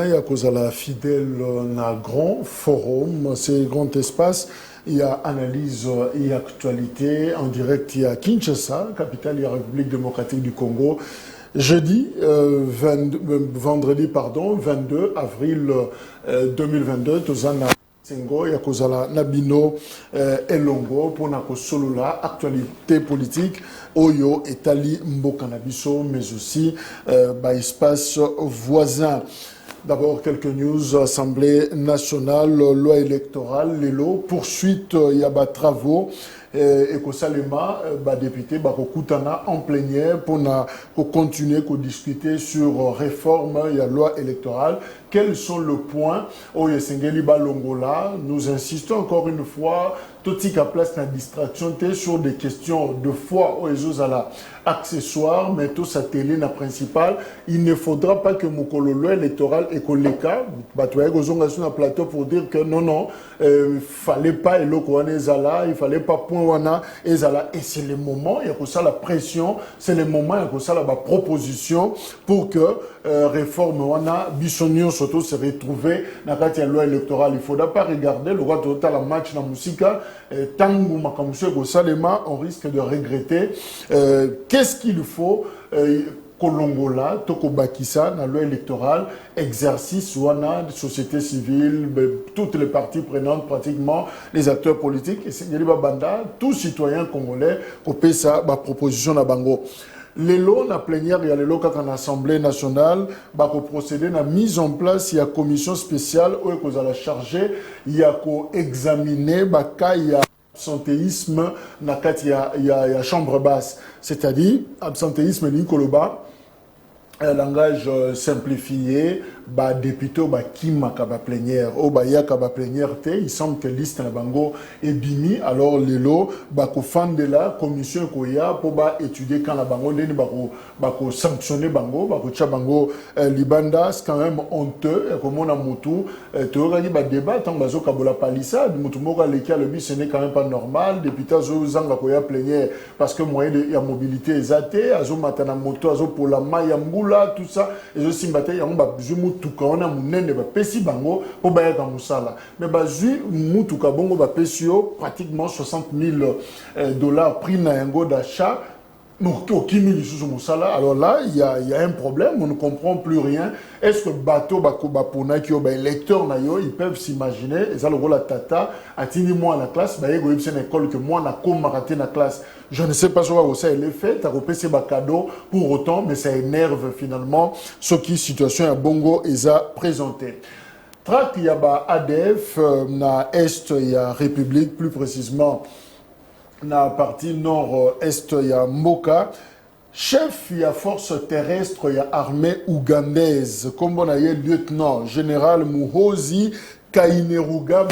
il y a cause à la fidèle na grand forum, c'est grand espace. Il y a analyse et actualité en direct. Il y a Kinshasa, capitale de la République démocratique du Congo. Jeudi, vendredi, 22 avril 2022, Tozana Sengo, Yakozala Nabino Elongo, pour Solula, actualité politique, Oyo, Etali, Mbokanabiso, mais aussi espace voisin. D'abord, quelques news. Assemblée nationale, loi électorale, les lots, poursuite, il y a des travaux. Et que Salema, député, Kutana en plénière pour continuer à discuter sur réforme et la loi électorale. Quels sont les points où nous insistons encore une fois, tout ce qui a place la distraction sur des questions de foi aux accessoires, mais tout ça télé la principale. Il ne faudra pas que mon loi électoral et que l'État, sur un plateau pour dire que non, il fallait pas il fallait pas point wana ezala, et c'est le moment, il y a ça la pression, c'est le moment, il y a ça la proposition pour que réforme wana bisonio surtout se retrouver dans la loi électorale. Il ne faudra pas regarder le roi total la match dans musica tangu makamushe ko salema, on risque de regretter. Qu'est-ce qu'il faut Kolongola, Toko Bakissa, dans la loi électorale, exercice, wana, société civile, toutes les parties prenantes, pratiquement, les acteurs politiques, et c'est Banda, tout citoyen congolais, qui fait sa proposition à Bango. Les lots, la plénière, il y a les lots en Assemblée nationale, pour procéder à la mise en place, il y a une commission spéciale, où il y a chargé, il y a examiner, il y a absentéisme, il y a chambre basse. C'est-à-dire, absentéisme, Nikoloba, un langage simplifié, député qui m'a plénière, plénière, il semble que liste na bango est bimi, alors les lots, fan de la commission koya pour étudier quand la bango leni sanctionner bango, bango libanda, c'est quand même honteux, comme on a motu, tu auras débat tant bazo kabola palissade, mutu mora lekia le but ce n'est quand même pas normal, député azo zanga koya plénière parce que moyen de la mobilité est athée, azo matana moto, azo pour la mayambula, tout ça, et je simbate yango zumu tuka ona munene ba pesi bango po ba yaka musala mais bazui mutuka bongo ba pesio pratiquement 60 000 dollars prix na yango d'achat. Alors là, il y a un problème, on ne comprend plus rien. Est-ce que bateau bakobapona qui ont des lecteurs ils peuvent s'imaginer, et ça le rôle à tata, attini moi à la classe, bah il y a une école que moi n'a comme raté la classe. Je ne sais pas si ça est fait, t'as repéré ces cadeaux pour autant, mais ça énerve finalement ce qui situation à Bongo et a présenté. Trac, il y a ADF, na Est, il y a République, plus précisément. Dans la partie nord-est, il y a Moka. Chef, il y a force terrestre, il y a armée ougandaise. Comme on a eu lieutenant général Muhozi Kainerugaba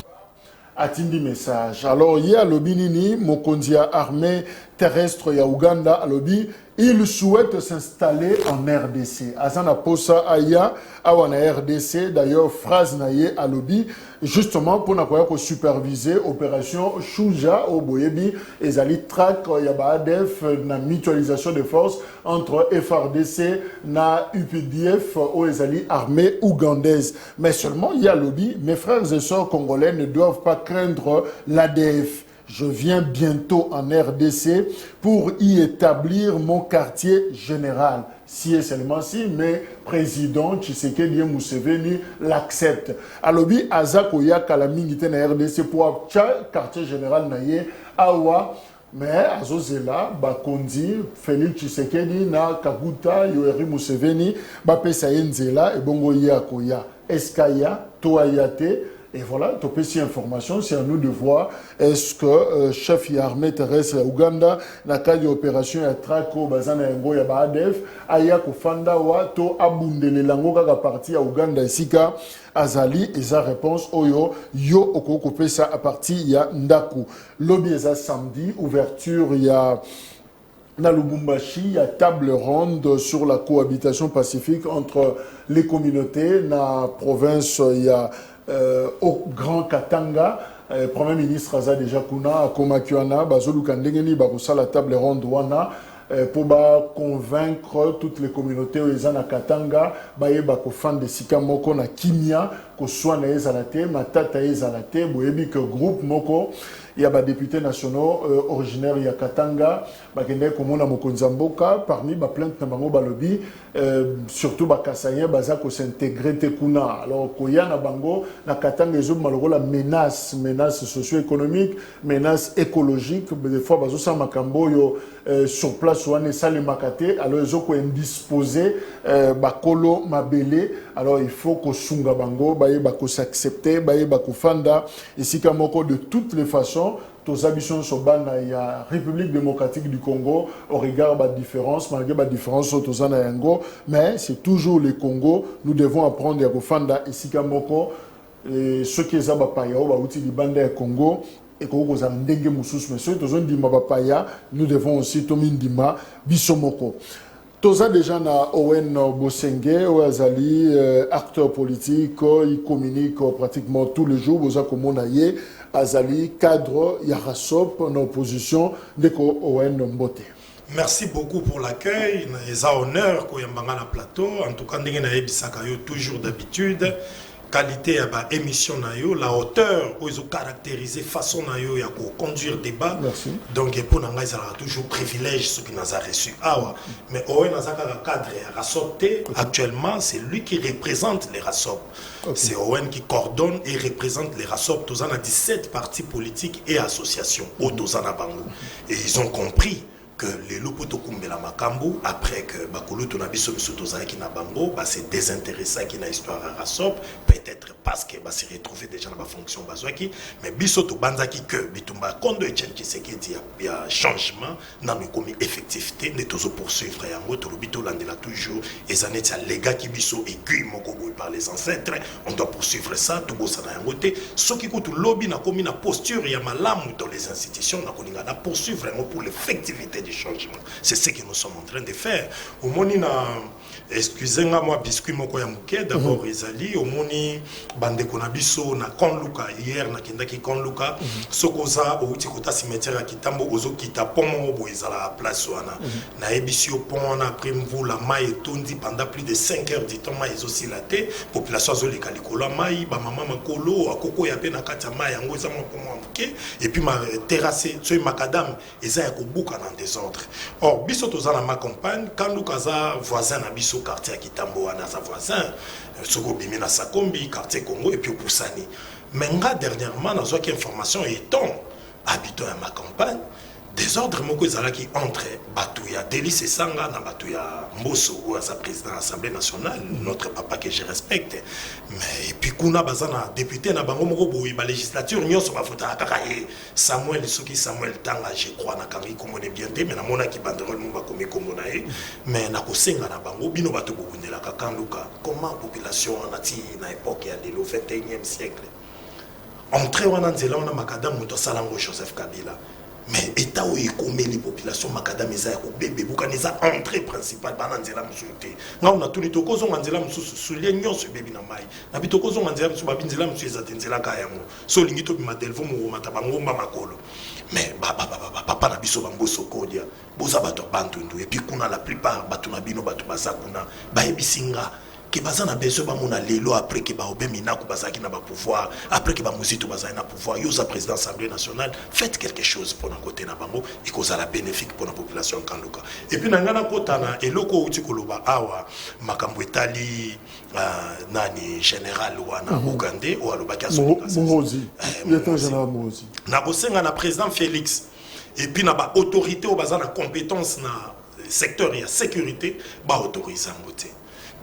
a dit message. Alors, il y a le Binini, Mokondia armée terrestre, il y a Ouganda, à l'obi. Il souhaite s'installer en RDC. Azana Posa Aya, Awana RDC, d'ailleurs, phrase naye à l'obi, justement pour superviser l'opération Chouja au Boyebi, et Zali Trak, Yaba ADF, na mutualisation de forces entre FRDC, na UPDF, ou Zali armée ougandaise. Mais seulement, il y a l'obi, mes frères et sœurs congolais ne doivent pas craindre l'ADF. Je viens bientôt en RDC pour y établir mon quartier général. Si et seulement si, mais président Tshisekedi Museveni l'accepte. Alobi Azakoya Kalamingite na RDC pour quartier général naye awa. Mais Azozela, Bakondi, Félix Tshisekedi na Kaguta, Yoweri Museveni, Bapesa Yenzela et Bongo Yakoya. Eskaya, Toayate. Et voilà, topé si information, c'est à nous de voir est-ce que chef armée terrestre Ouganda, na cas d'opération à Trako, Bazana Ngo ya ADF, aya kufanda wa to abundele lango kaka parti à Ouganda isika azali et sa réponse oyo yo okoko pesa à partir ya Ndaku. Lobby eza samedi, ouverture il y a na Lubumbashi, il y a table ronde sur la cohabitation pacifique entre les communautés. Na province, il y a au Grand Katanga, Premier ministre Aza déjà Kuna, Komakiwana, Bazolu Kandengeni, Baroussa, la table ronde Wana, pour convaincre toutes les communautés où ils en Katanga bayeba ko fan de sika moko na kimia ko soana ezalate matata ezalate boyebi que groupe moko il y a des députés nationaux originaires ya Katanga bakende komona mokonza mboka parmi ba plainte na bango balobi surtout ba kasayen baza ko s'intégrer te kuna alors koya na bango na Katanga ezo maloko la menace socio-économique menace écologique des fois bazo sa makambo yo sur place wane sale makate alors ezo ko indisposer bakolo mabele alors il faut ko sunga bango baye bako s'accepter baye bako fanda ici kamoko de toutes les façons tous habitants sur bana il y a République démocratique du Congo au regard de différence malgré la différence tous en yango mais c'est toujours le Congo nous devons apprendre à kofanda ici kamoko ceux qui zaba paya ba uti di banda ya Congo et Congo za ndenge mususu mais ceux tous on dit mabapaya nous devons aussi tomindima bisomoko. Toza déjà na Owen Bosenge, Oazali, acteur politique, il communique pratiquement tous les jours. Boza Komonaye, Azali, cadre, Yarasop, en opposition, Deko Owen Mbote. Merci beaucoup pour l'accueil. C'est un honneur qu'on ait un plateau. En tout cas, nous avons toujours d'habitude. Qualité à émission la hauteur où ils ont caractérisé façon à conduire débat. Merci. Donc pour nous ça toujours privilège ce qui nous a reçu mais Owen a cadre à sortir actuellement c'est lui qui représente les RASOP. C'est Owen qui coordonne et représente les RASOP tous en 17 partis politiques et associations au Tozana Bango et ils ont compris que les lopoto kumbela makambo après que bakolo to na biso biso tozala ki na bango ba se désintéressé qui na histoire à Rasop peut-être parce que ba se retrouver déjà dans la fonction bazwaki mais biso to banzaki que bitumba kondo Etienne Tshisekedi il y a changement na mi komi effectivité ne tozo poursuivre yango to lobito landela toujours et ça net les gars qui biso aiguille moko boy par les ancêtres on doit poursuivre ça to bossa na yango te ce qui coûte lobby na komi na posture ya malamu dans les institutions na koninga na poursuivre vraiment pour l'effectivité du changement. C'est ce que nous sommes en train de faire. Au monina, excusez-moi, biscuit moko ya muke d'abord Ezali, au moni bande konabiso na Konluka hier na kendaki Konluka, sokoza au tikota cimetière ya Kitambo ozo kita pont bo ezala place wana. Na ebisio pont na après mvula mai etondi pendant plus de 5 heures du temps mai ezosi la té, population zo le kalikola mai, ba mama makolo akoko ya pe na kati ya mai yango eza moko muke et puis ma terrasse so makadam eza ya kobuka na des ordres. Or, biso tozana ma campagne, quand nous avons voisin à biso quartier à Kitambo, à sa voisin, Soko Bimina Sakombi, quartier Congo et puis au Poussani. Mais dernièrement, nous avons information étant habitant à ma campagne, des ordres moko qui entre Batouya, Délice et Sanga, na Batouya Mbosso, ou à sa présidente de l'Assemblée nationale, notre papa que je respecte. Mais et puis Kuna Bazana, député na Bango Moko Boui, la législature, nous sommes à Fouta Samuel Soki Samuel Tanga, je crois, na Kangi Komone bien, mais na Mona qui banderole Mumba Komi Komonae, mais na Kosenga na Bango, Bino Bato Bobunde la Kakanluka, comment la population en Ati, na époque, il y a le 21e siècle. Entrée en Anzela, on a Makadam, Mouto Salango, Joseph Kabila. Mais état où il commet les populations macadam eza ko bébé bukaneza entrée principale bananzela musuté nga on a tout les tokozo nganzela mususu sulie nyonso bébé na mai na bitokozo nganzela musu babinzela musu ezatenzela kaya mo so lingito bimadelvo mo mata bangomba makolo mais papa na biso bamboso kodia boza bato bantundu et puis kuna la plupart bato na bino bato basakuna ba ebisinga que bazana besoin ba mona lelo après que ba obé mina ko bazaki na ba pouvoir après que ba muzito bazaki na pouvoir yoza président de l'Assemblée nationale faites quelque chose pour na côté na bango et cause la bénéfique pour la population kanduka et puis nangana kotana eloko uti koloba awa makambo etali nani général wana Ougandais ou alobaki Mozi le général Mozi na kosenga na président Félix et puis na ba autorité au bazana compétence na secteur ya sécurité ba autoriser ngote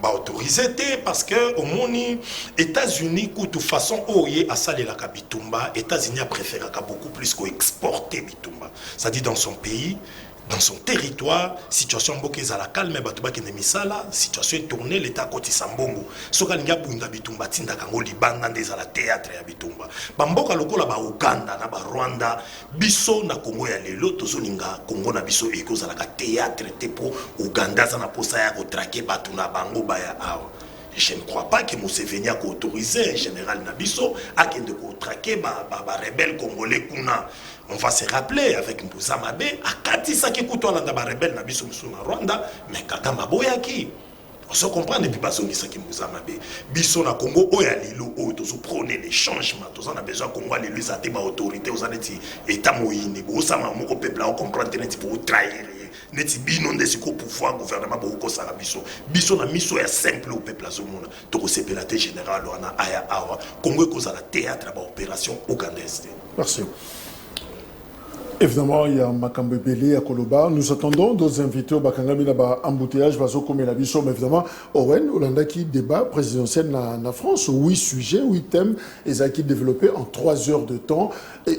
autorisé parce que au monde États-Unis de toute façon oye à saler la Bitumba États-Unis a préféré beaucoup plus qu'exporter Bitumba c'est-à-dire dans son pays dans son territoire situation boke za la calme batuba ki nemisala situation est tournée l'état koti sambongo soka linga bunda Bitumba tinda kango libanda ndeza la théâtre ya Bitumba bamboka lokola ba Uganda na ba Rwanda biso na Congo ya lelo tozolinga Congo na biso ekozala ka théâtre te po Uganda za na posa ya ko traquer batu na bango baya awa Je ne crois pas que Museveni a autorisé un général Nabiso à traquer les rebelles congolais. On va se rappeler avec Mbouza Mabe, à Katisa qui coûte les rebelles Nabiso en Rwanda, mais Kagame Boyaki. On se comprend depuis que qui Mbouza Mabe. Biso na Congo, oya lilo, tous prôner les changements, tous on a besoin de Congo, les autorités, aux années, État moïne, pour ça, mon peuple, on comprend pour trahir. Neti bino ndesiko pouvoir gouvernement boko sala biso biso na miso ya simple au peuple azomona to sepela te général wana aya awa Congo ko sala théâtre ba opération ougandaise. Merci. Évidemment, il y a Makambe Belé à Koloba. Nous attendons d'autres invités au Bakangami là-bas, embouteillage, vaso comme la biso, mais évidemment, Owen, Olanda qui débat présidentiel en France, 8 sujets, 8 thèmes, et ça qui développé en 3 heures de temps.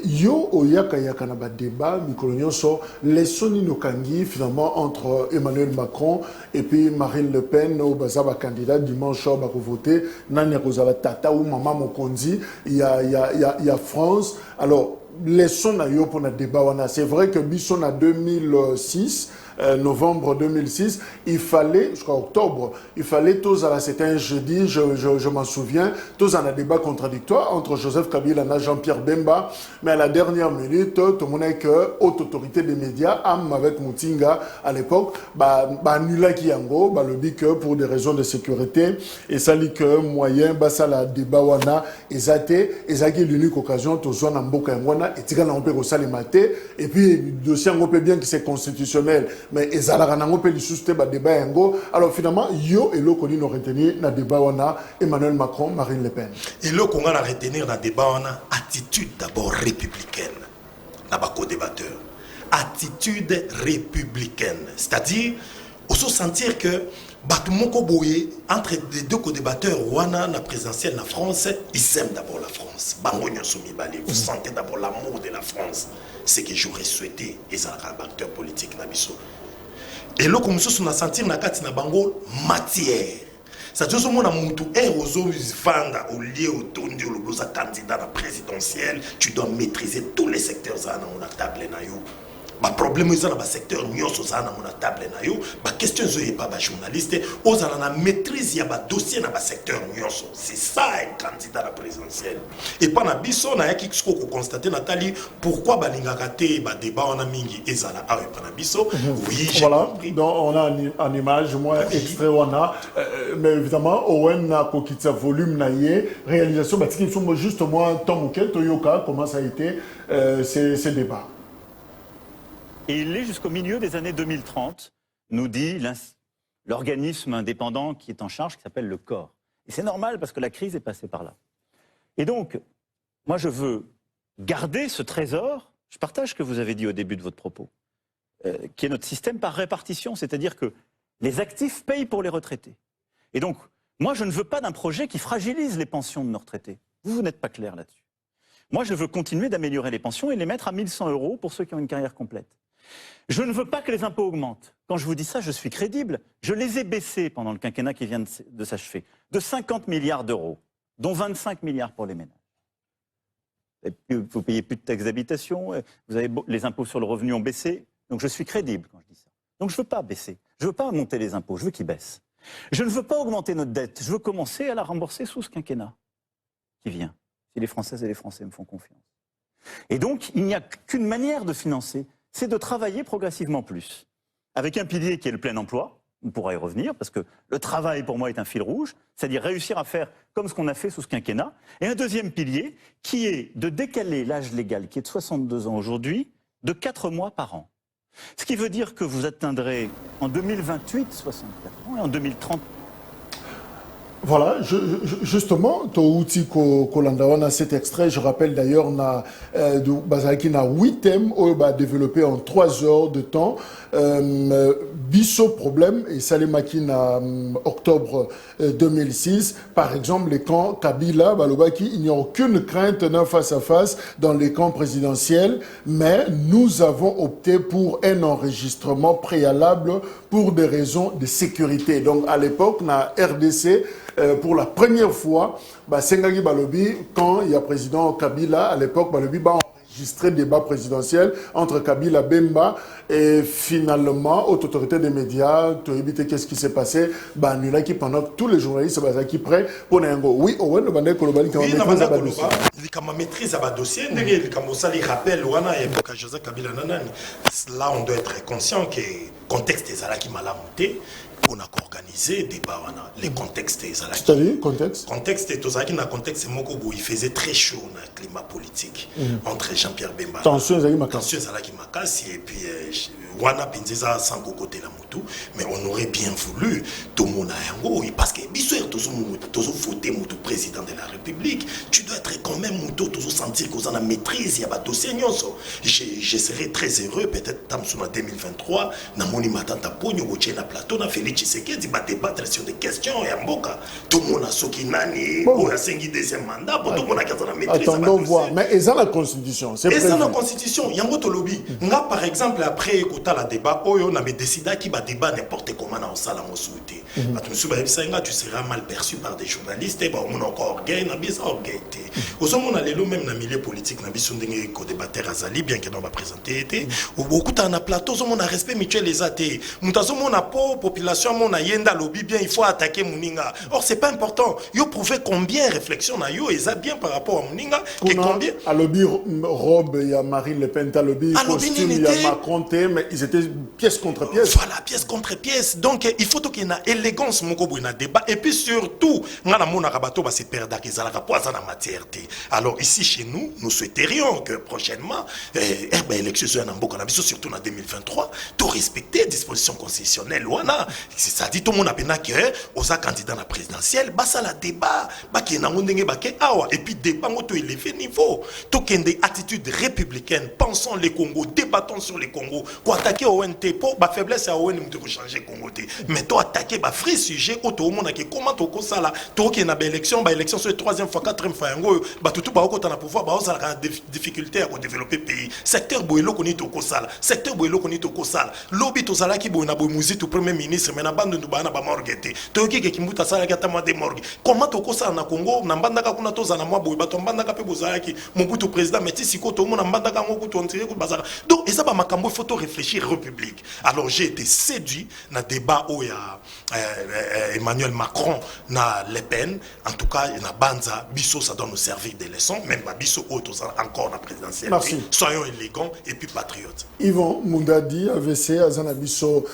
Yo, Oyaka Yakanaba débat, Mikolonion sur les Sonino Kangi, finalement, entre Emmanuel Macron et puis Marine Le Pen, au Bazaba candidat, dimanche, on va voter, Nanya Kozala Tata ou Maman Mokonzi, il y a France. Alors, laissons d'ailleurs pour notre débat. C'est vrai que Bisson en 2006, novembre 2006, il fallait, jusqu'à octobre, il fallait tous à la c'était un jeudi, je m'en souviens, tous en un débat contradictoire entre Joseph Kabila et Jean-Pierre Bemba, mais à la dernière minute, tout le monde est que haute autorité des médias, Am avec Moutinga à l'époque, annula Kiango, le dit que pour des raisons de sécurité, et ça dit que moyen, ça la débat wana, et ça qui l'unique occasion, tous on a mboka wana, et tika na on peut le mater, et puis le dossier on peut bien que c'est constitutionnel. Mais ezalaka nango pe lisuste ba débat yango. Alors finalement yo et lo koni no retenir na débat wana Emmanuel Macron, Marine Le Pen. Et lo qu'on a retenir na débat wana attitude d'abord républicaine na ba co-débatteur. Attitude républicaine, c'est-à-dire on se sentir que Batumoko Boye entre les deux co-débatteurs wana na présidentielle na France, ils aiment d'abord la France. Bangonyo Soumi Balé, vous sentez d'abord l'amour de la France. C'est que j'aurais souhaité les acteurs politiques Nabiso. Et là, comme ça, on a senti na kati na bango matière. Ça veut dire que mon est aux vanda au lieu au tondi au blosa candidat à présidentiel, tu dois maîtriser tous les secteurs à la table na yo. Le problème est dans le secteur nyonso za na mon table na yo. La question est pas journaliste, aux a la maîtrise ya ba dossier na ba secteur nyonso. C'est ça un candidat à la présidentielle. Et pendant biso na yaki ko constater Nathalie pourquoi balingaka te ba débat on a mingi ezala a pendant biso. Oui, voilà. Donc on a en image moi extrait on a mais évidemment Owen na kokitsa volume na yé réalisation bah qui sont juste moi Tom Toyoka comment ça a été ces débats. Et il l'est jusqu'au milieu des années 2030, nous dit l'organisme indépendant qui est en charge, qui s'appelle le corps. Et c'est normal parce que la crise est passée par là. Et donc, moi je veux garder ce trésor, je partage ce que vous avez dit au début de votre propos, qui est notre système par répartition, c'est-à-dire que les actifs payent pour les retraités. Et donc, moi je ne veux pas d'un projet qui fragilise les pensions de nos retraités. Vous n'êtes pas clair là-dessus. Moi je veux continuer d'améliorer les pensions et les mettre à 1 100 € pour ceux qui ont une carrière complète. Je ne veux pas que les impôts augmentent. Quand je vous dis ça, je suis crédible. Je les ai baissés pendant le quinquennat qui vient de s'achever, de 50 milliards d'euros, dont 25 milliards pour les ménages. Vous payez plus de taxes d'habitation, vous avez les impôts sur le revenu ont baissé. Donc je suis crédible quand je dis ça. Donc je ne veux pas baisser, je ne veux pas monter les impôts, je veux qu'ils baissent. Je ne veux pas augmenter notre dette, je veux commencer à la rembourser sous ce quinquennat qui vient, si les Françaises et les Français me font confiance. Et donc, il n'y a qu'une manière de financer, c'est de travailler progressivement plus. Avec un pilier qui est le plein emploi, on pourra y revenir, parce que le travail pour moi est un fil rouge, c'est-à-dire réussir à faire comme ce qu'on a fait sous ce quinquennat. Et un deuxième pilier qui est de décaler l'âge légal, qui est de 62 ans aujourd'hui, de 4 mois par an. Ce qui veut dire que vous atteindrez en 2028 64 ans et en 2030. Voilà, justement, Touti Kolandawana, cet extrait, je rappelle d'ailleurs, Bazaki na 8 thèmes, développé en 3 heures de temps. Bisso problème, et Salemaki na octobre 2006, par exemple, les camps Kabila, Balobaki, il n'y a aucune crainte d'un face-à-face dans les camps présidentiels, mais nous avons opté pour un enregistrement préalable pour des raisons de sécurité. Donc, à l'époque, na RDC, pour la première fois, Sengagi Balobi, quand il y a président Kabila, à l'époque, Balobi, enregistré débat présidentiel entre Kabila Bemba et finalement, haute autorité des médias, tu as évité qu'est-ce qui s'est passé, bah, nous là qui pendant que tous les journalistes qui prêt pour Nengo. Oui, Owen, le bandé Kolobali qui a maîtrise à dossier, il rappelle, Joseph Kabila Nanani. Là, on doit être conscient que le contexte est là qui m'a monté. On a organisé des débats, les contextes. C'est-à-dire, contexte? Contexte est dans un contexte où il faisait très chaud dans le climat politique entre Jean-Pierre Bemba. Tension, et puis Wana Pinziza sans côté la moto, mais on aurait bien voulu tout le monde a un parce que bisouer tout le président de la République, tu dois être quand même tout sentir que vous en avez maîtrise, il y a pas dossier. Je serais très heureux peut-être en 2023 dans mon matin taponyo na plateau na Félix Tshisekedi va débattre sur des questions et en boca tout le monde a ce qui nani on a 5 deuxième mandat pour tout le monde a qu'à maîtrise. Attendons voir, mais est dans la constitution, c'est prévu. Et dans la constitution, il y a un lobby. Nga par exemple après la débat, on a décidé qu'il va débat n'importe comment dans la salle à Mosouté. Tu seras mal perçu par des journalistes. Et on a encore orgueil, on a bien orgueil. On a les lots même dans le milieu politique, on a bien co-débatteur Azali, bien qu'il va présenter. Beaucoup dans un plateau, on a respect mutuel les athées. On a pas population, on a yenda lobby bien, il faut attaquer Mouninga. Or c'est pas important. Yo prouvé combien réflexion na yo et bien par rapport à Mouninga. Combien à lobby robe, il y a Marine Le Pen, à lobby costume, il y a Macron, mais ils étaient pièce contre pièce. Voilà, pièce contre pièce. Donc, il faut qu'il y ait une élégance, un débat. Et puis surtout, on a mon arabato va se perdre qu'ils ont la matière. Alors, ici, chez nous, nous souhaiterions que prochainement, l'élection soit en Bokana, surtout en 2023, tout respecter les dispositions constitutionnelles. Ça dit tout le monde a pénal que aux candidats à la présidentielle, ça la débat, et puis débat, tout élevé niveau. Tout qu'il y ait des attitudes républicaines, pensons les Congos, débattons sur les Congos, quoi attaquer au NT pour la faiblesse à ON pour changer Congo. Mais toi attaquer ba free sujet au tout le monde qui comment to ça là to qui na élection sur la troisième fois quatrième fois ngo ba tout ba ko na pouvoir ba ça la difficulté à développer pays secteur boyelo koni to ko sala secteur boyelo koni to ko sala lobby to sala ki boyna boy muzi to premier ministre mais na bande no bana ba morgete to ki ki mbuta sala ki atama de morgue comment to ko sala na Congo na mbanda ka kuna to zana mwa boy ba to mbanda ka pe bozala ki Mobutu président mais si ko to mo na mbanda ka ngo to ntire ko bazala donc et ça ba makambo il faut to réfléchir République. Alors j'ai été séduit dans le débat où il y a Emmanuel Macron, na Le Pen, en tout cas, il y a Banza, Bisso, ça doit nous servir des leçons, même Bisso, encore la présidentielle. Merci. Soyons élégants et puis patriotes. Yvon Mundadi, AVC, Azana Bisso,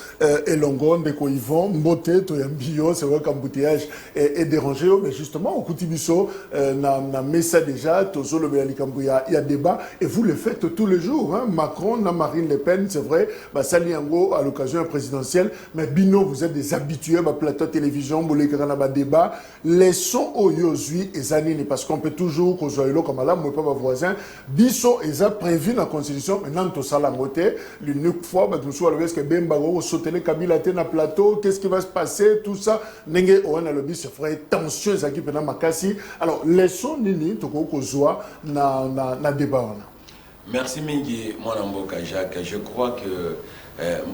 Elongon, Deko Yvon, Mbote, Toyambio, c'est vrai qu'embouteillage est dérangé, mais justement, au Kouti Bisso, na mis ça déjà, Tozo, le Béalikambouya, il y a débat, et vous le faites tous les jours, hein? Macron, na Marine Le Pen, c'est vrai, Saliango à l'occasion présidentielle, mais Bino, vous êtes des habitués, plateau télévision, vous les débat, les sons au Yozui et Zanini, parce qu'on peut toujours, qu'on soit là comme là, moi pas ma voisin, Bisso et ça prévu dans la constitution, maintenant tout ça la moté, l'unique fois, nous sommes à que Bembago, sauter les Kabila dans le plateau, qu'est-ce qui va se passer, tout ça, Nenge, on a le bis, c'est vrai, tension, ça qui peut dans Makassi. Alors, les sons Nini, tout qu'on soit na débat. Merci Mingi, mon amboka Jacques. Je crois que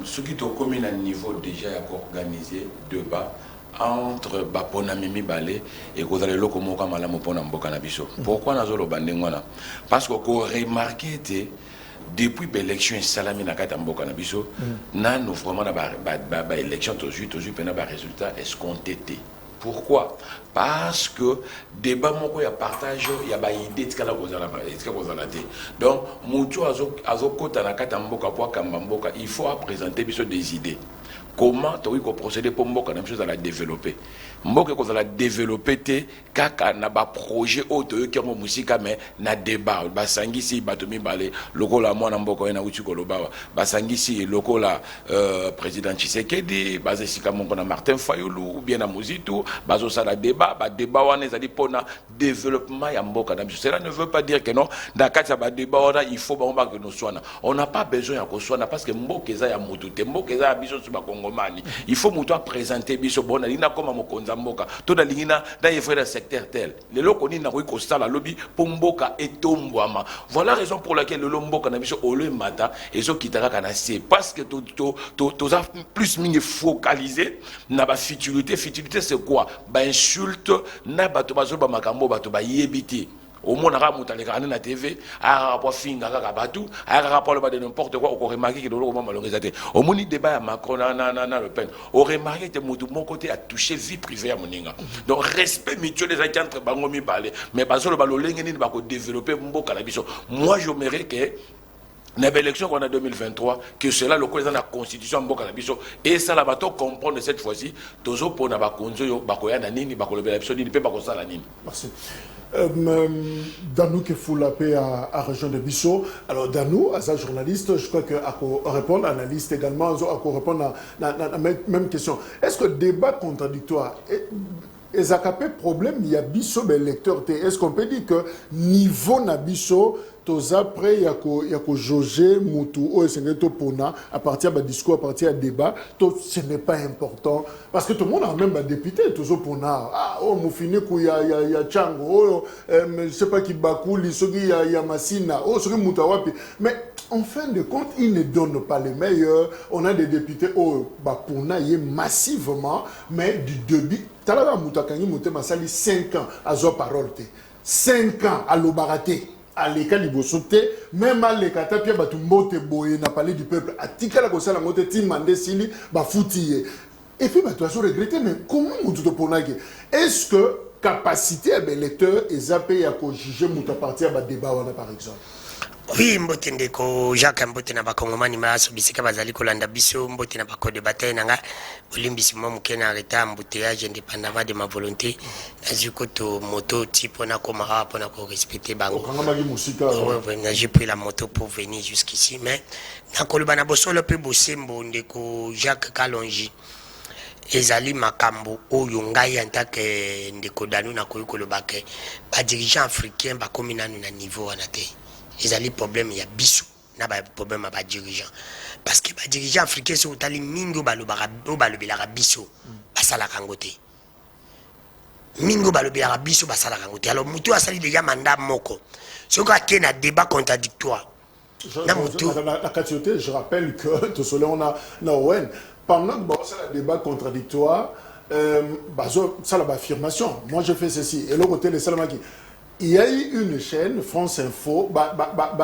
ce qui est au commun niveau déjà organisé débat entre Bapona Mimi Balé et Kozale Lokomoka Malamopona Mboka Nabiso. Pourquoi Nazolo Bandengwana? Parce qu'on remarqué depuis l'élection Salami Nakata Mboka Nabiso, nous vraiment l'élection toujours un résultat escompté. Pourquoi? Parce que débat moko ya partage ya ba idée tika la kozala donc mutu azokota na kata mboka po kamba mboka il faut présenter biso des idées. Comment tu as procéder pour Mboka, la même chose à la développer. Mboka, quand on la développer, kaka na ba projet autre qui a mon musique, mais na débat. Basangisi, batomi balé, loko la moi na Mboka, na uchi koloba. Basangisi, loko la président Tshisekedi, basé si comme on a Martin Fayulu, ou bien na Mouzitou, baso ça la débat, ba débat on est dit pour na développement ya Mboka. Cela ne veut pas dire que non, dans quatre ba débat il faut que nous soyons. On n'a pas besoin de qu'on parce que Mboka est ya moutoute, Mboka est ya biso sur Congo. Il faut que présenter biso bona lina comme mokonza mboka to da lingina da yefre secteur tel le lokoni na ko sala lobby pour mboka etombwama. Voilà la raison pour laquelle le mboka na biso ole mata et zo kitaka kana c'est parce que to za plus mini focalisé na ba futilité c'est quoi ba insulte na bato bazo ba makambo bato ba yebiti. au monde a monté la TV a rapport finga kaka batou a rapport le de n'importe quoi on remarqué que l'autre moment malheureusement au monde débat à Macron na Le Pen on remarqué que mon côté a touché vie privée à moninga donc respect mutuel des gens entre bango mi balé mais parce que le ballon l'engagé va développer mboka la biso moi je m'aimerais que dans l'élection qu'on a 2023, que cela le président de la Constitution Mboka na biso et ça la bateau comprendre cette fois-ci tozo pour na ba konzo bakoya na nini bakolobe la biso ni pe bakosala nini. Merci. Danou qui fout la paix à région de Bissau. Alors Danou, à sa journaliste, je crois qu'à répondre, analyste également, à répondre à la même question. Est-ce que débat contradictoire est un problème, il y a Bissau, mais lecteur, est-ce qu'on peut dire que niveau na Bissau, après, il y a que Jogé, Moutou, à partir du discours, à partir du débat, ce n'est pas important. Parce que tout le monde a même un député, toujours pour nous. Ah, oh, Moufine, il y a Tchango, je ne sais pas qui Bakou, il y a Massina, oh, c'est Moutawapi. Mais en fin de compte, ils ne donnent pas les meilleurs. On a des députés, oh, pour nous, massivement, mais du début, Talaga Moutakangi, Moutema Sali, 5 ans à Zo Parole. 5 ans à l'Obaraté. À l'école du Bossoté, même à l'école, tu as mbote boye, n'a parlé du peuple. À tika la cosa la motte, timande sili, ba foutiller. Et puis, tu as regretté, mais comment tu te poses? Est-ce que capacité à l'électeur est zappé à juger mon partir à débat par exemple? Oui, mbote ndeko Jacques mbote na bakongomani maso bisika bazali kolanda biso mbote na bako débattre nanga olimbisi mo mukena reta embouteillage indépendamment de ma volonté nazuko to moto type na komara pour na ko respecter bango. J'ai pris la moto pour venir jusqu'ici mais na koloba na bosolo pe bosembo ndeko Jacques Kalonji ezali makambo oyo ngai en tant que ndeko Danou na koyi kolobake ba dirigeant africain ba komi nanu na niveau wana te. Ils ont des problèmes, il y a bisou, il y a des problèmes avec les dirigeants. Parce que les dirigeants africains sont allés mingo balobelara bisou, basala kangote. Mingo balobelara bisou, basala kangote. Alors, Moutou a sali déjà mandat moko. Ce qu'on a un débat contradictoire. La quantité, je rappelle que tout cela, on a Owen. Pendant que c'est un débat contradictoire, ça c'est l'affirmation. Moi, je fais ceci. Et l'autre côté, les Salamaki. Il y a eu une chaîne, France Info,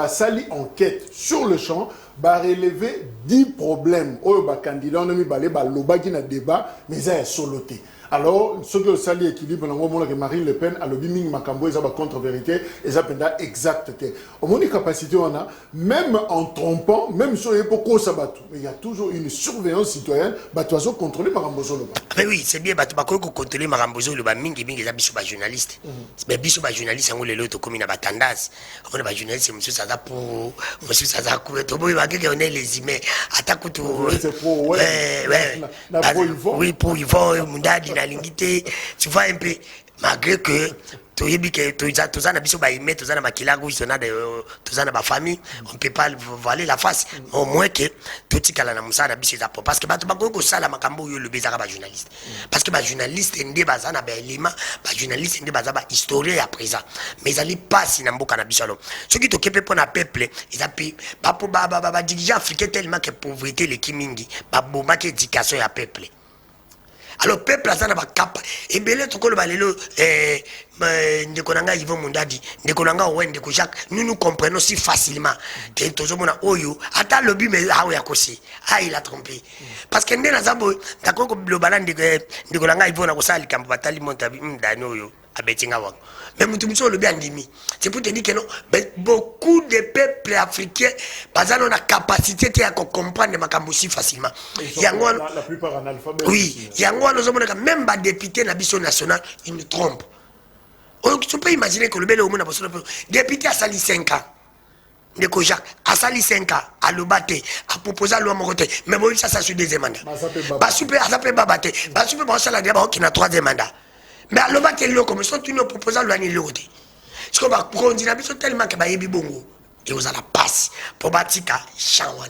sali enquête sur le champ, relever 10 problèmes. Oh, candidat, on a mis l'oba qui n'a débat, mais ça est soloté. Alors, ce que sali équilibre, on a que Marine Le Pen a le biming makambo, ils ont contre-vérité, ils ont exacteté. On a une capacité, on a, même en trompant, même sur les pocos sabatou, il y a toujours une surveillance citoyenne, tu as contrôler Marambozo le bas. Mais oui, c'est bien, tu as contrôler Marambozo le bas, mingi, ils ont biso journaliste. Mais biso journaliste, on les autres comme il a tendance. On a journaliste, c'est monsieur Saza pour, monsieur Saza pour, on est les emails, attaque tout. Oui, pour Yvon, Moundadi, l'ingité, tu vois un peu, malgré que tu as biso ba email, tu as na makilago, tu as na famille, on peut pas voiler la face. Au moins que tout ce qu'il a na musa na biso parce que tu bako ko sala makambo yo le bezaka ba journaliste. Parce que ba journaliste ndé bazana ba élément, ba journaliste ndé bazaba historien à présent. Mais ils allaient pas si na mboka na biso. Ce qui t'occupe pour na peuple, ils appellent ba dirigeants africains tellement que pauvreté les kimingi, ba bomba que éducation ya peuple. Alors peuple a ça na ba cap et belé to ko le balelo ndekonanga Yvon Moundadi ndekonanga Owen ndeko Jacques nous comprenons si facilement que tozomona oyo ata lobi mais awo yakosi il a trompé parce que ndena zabo takoko le balande ndekonanga Yvon na kosali kambo batali montabi ndani oyo abetinga wango mais mutu le bien andimi c'est pour te dire que non beaucoup de peuples africains bazana na capacité de comprendre makambo si facilement yango la plupart analphabètes oui yango nous omona même ba député na biso national ils nous trompent. Tu peux imaginer que le bel homme n'a pas député a sali 5 ans. Ndeko Jacques a sali 5 ans à le battre, à proposer à l'homme côté. Mais bon, ça sur deuxième mandat. Bah super, ça peut pas battre. Bah super, bon ça la débat qui n'a troisième mandat. Mais à le battre le comme ça tu nous proposes à l'année l'autre. Ce qu'on va prendre dina biso tellement que ba yebi bongo et vous allez passer pour batika chawana.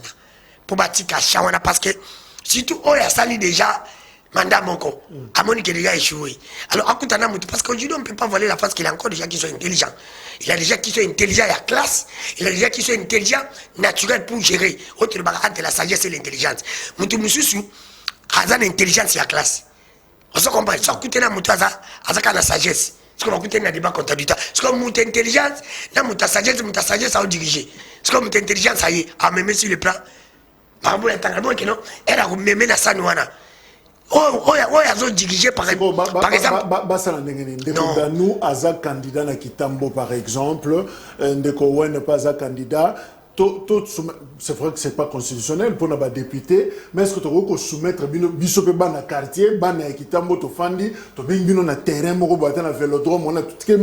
Pour batika chawana parce que surtout on a sali déjà mandat monko à Monique déjà échoué. Alors akutana mutu parce qu'aujourd'hui on ne peut pas voler la face qu'il y a encore des gens qui sont intelligents. Il y a des gens qui sont intelligents à classe, il y a des gens qui sont intelligents naturels pour gérer. Autre entre la sagesse et l'intelligence. Mutu mususu a une intelligence à classe. On se comprend, ça kutena mutu azaka la sagesse. ce qu'on écouté un débat contradictoire. Ce qu'on monte intelligence, là, monte sagesse à diriger. Ce qu'on monte intelligence, ça y est, à même sur le plan. Par rapport à l'entendement, elle a même la sanouana. Oh, ils ont dirigé par exemple. Nous, Aza candidat na Kitambo, par exemple, Ndeko Wen n'est pas un candidat. C'est vrai que ce n'est pas constitutionnel pour les députés, mais est-ce que tu peux soumettre Bissope dans le quartier, dans le Kitambo, tu fandi, tu peux dans le terrain, tu peux dans le vélodrome, on a tout ce qui est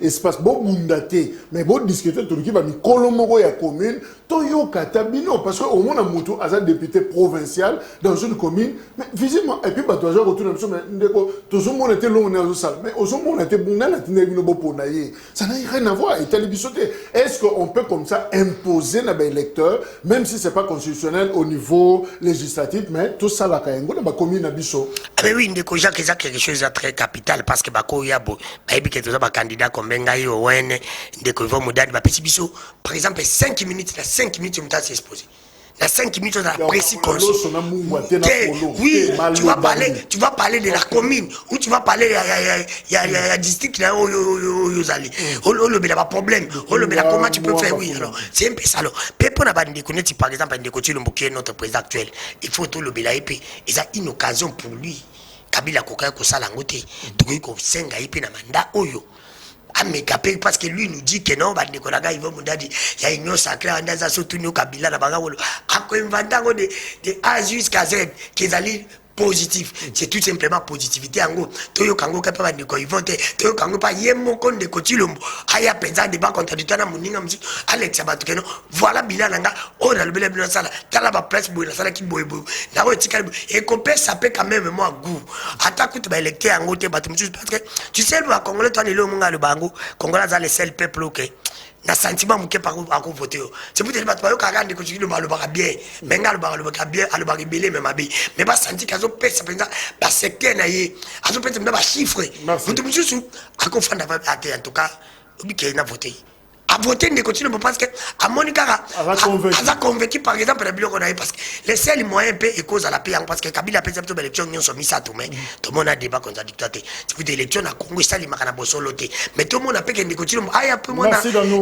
espace, bon, mundaté, mais bon, discuter, tu peux mis Colombo et commune, tu yo katabino, parce qu'au moins, on a un député provincial dans une commune, mais visiblement, et puis, tu as retourné, mais tout le monde était long, mais au monde, on était bon, ça n'a rien à voir, est-ce qu'on peut comme ça imposer les électeurs, même si ce n'est pas constitutionnel au niveau législatif, mais tout ça, la Kayengo, la commune Abisso. Mais oui, Ndeko Jacques, c'est quelque chose de très capital parce que Bako Yabo, Baby, un candidat comme Bengaï Owen, Ndeko Moudad, par exemple, 5 minutes, 5 minutes, on s'est exposé. Dans 5 minutes, on a précis conçu. Oui, tu vas parler de la commune, ou tu vas parler il y a district là où il y a pas problème. Comment tu peux faire? Oui, alors, c'est un peu ça. Pépon n'a pas de connaître, par exemple, qui est notre président actuel. Il faut tout le béla et puis, il a une occasion pour lui. Kabila Koka Kosalangote, donc il s'engager et puis na mandat Oyo. Parce que lui nous dit que non, il y a une union sacrée, il surtout nous Kabila, de A jusqu'à Z, qu'ils allaient positif. C'est tout simplement positivité en gros. Toyo Kango Kapa de Koivote, Toyo Kango pas Yemo Kon de Kotilombo, Aya Penza débat contradictoire à Moninga Mzi, Alex Abatukeno, voilà Bilananga, on a le bel de sala, Talaba Place Boy, la salle qui boy, et qu'on peut saper quand même moi goût. Attaque tout électeur en gros, parce que tu sais, le Congolais, toi, le Bango, Congolais, les seuls peuples, ok. Na sentiment mouké par voter. C'est pour te dire que tu continues le bien, mais le bien, le rebelle même abé. Mais pas senti qu'ils ont pèse ça secteur naïe, ils ont pèse même chiffre. Vous te dites sous à confondre en tout cas, oublie n'a voté. À voter ne continue parce que à Monica a convaincu par exemple le qu'on a parce que les seuls moyens paient et cause à la paix parce que Kabila paie cette élection nous sommes mis ça tout mais tout le monde a débat contradictoire. C'est pour l'élection à Congo ça les makana bosoloté mais tout le monde a paix que ne continue un peu moins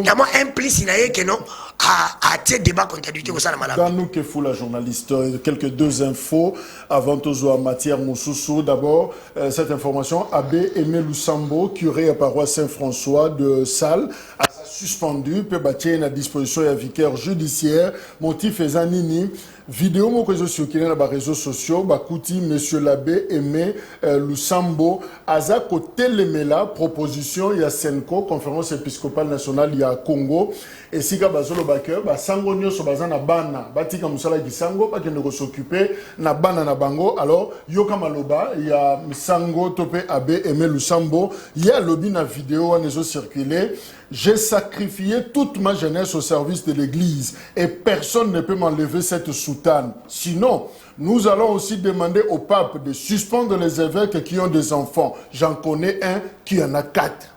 d'abord implicite que non à tes débats contradictoires ça la malade. Dans nous que fou la journaliste quelques deux infos avant tout en matière Moussoussou d'abord cette information Abbé Aimé Lusambo curé à paroisse Saint-François de Salles suspendu, peut bâtir à disposition d'un vicaire judiciaire, motif faisant nini, vidéo mon réseau sur qui est dans les réseaux sociaux, bakouti monsieur l'abbé Aimé Lusambo, aza côté lemela proposition il y a Senko, conférence épiscopale nationale il y a Congo, et si ka bazolo baker, ba sango nyoso bazana bana, batika musala gisango, ba kende s'occuper na bana na bango, alors yoka maloba, il y a sango topé abbé Aimé Lusambo, il y a lobby na vidéo on est circulé. J'ai sacrifié toute ma jeunesse au service de l'Église et personne ne peut m'enlever cette soutane. Sinon, nous allons aussi demander au pape de suspendre les évêques qui ont des enfants. J'en connais un qui en a 4.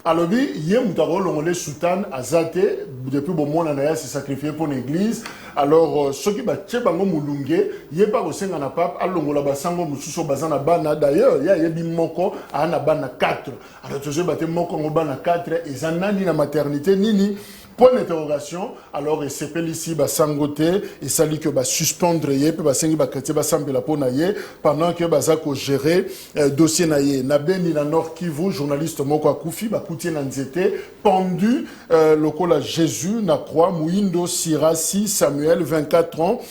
Alors, il y a un soutane à Zate, depuis que mon anaïa s'est sacrifié pour l'Église. Alors, ceux qui battent bango mulunge, il y a pas au sein de la pape, alors la basango mususo bazana bana. D'ailleurs, il y a des moko à na bana 4. Alors, tu sais battre moko bana 4 et zanani na maternité nini. Point d'interrogation, alors il s'appelle ici Basangote et ça dit que va suspendre yé puis basengi bakati basambe la ponaye pendant que bazako gérer dossier naye nabeni na Nord Kivu journaliste moko akufi bakuti na nzete pendu lokola Jésus na croix Muindo Sirasi Samuel 24 ans.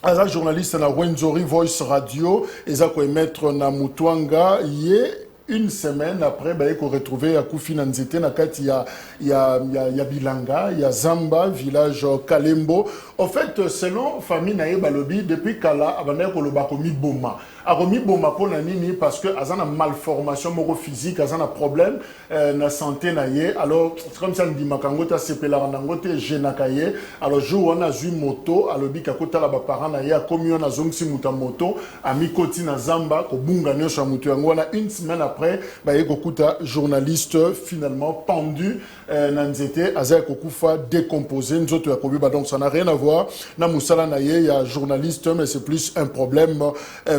Un journaliste na Wenzori Voice Radio ezako émettre na Mutwanga yé une semaine après, il faut retrouver à Koufi Nanzete, il y a Bilanga, il y a Zamba, village Kalembo. En fait, selon famille Naïe Balobi, depuis Kala, il y a un Boma. Aromi Boma pour Nanini parce que a une malformation physique, a un problème na santé naïe. Alors, comme ça, on dit Makango, ta sepela nangote genakaye. Alors, jour on a eu moto, alors bi kakota la parent naïe, comme on a zongsi muta moto, a mikoti na Zamba, ko bunga nyosha mutu yango. On a une semaine après, il y a un journaliste finalement pendu Nanzete, Aza Kokufa décomposé. Donc ça n'a rien à voir. Na Moussala Naye, il y a un journaliste, mais c'est plus un problème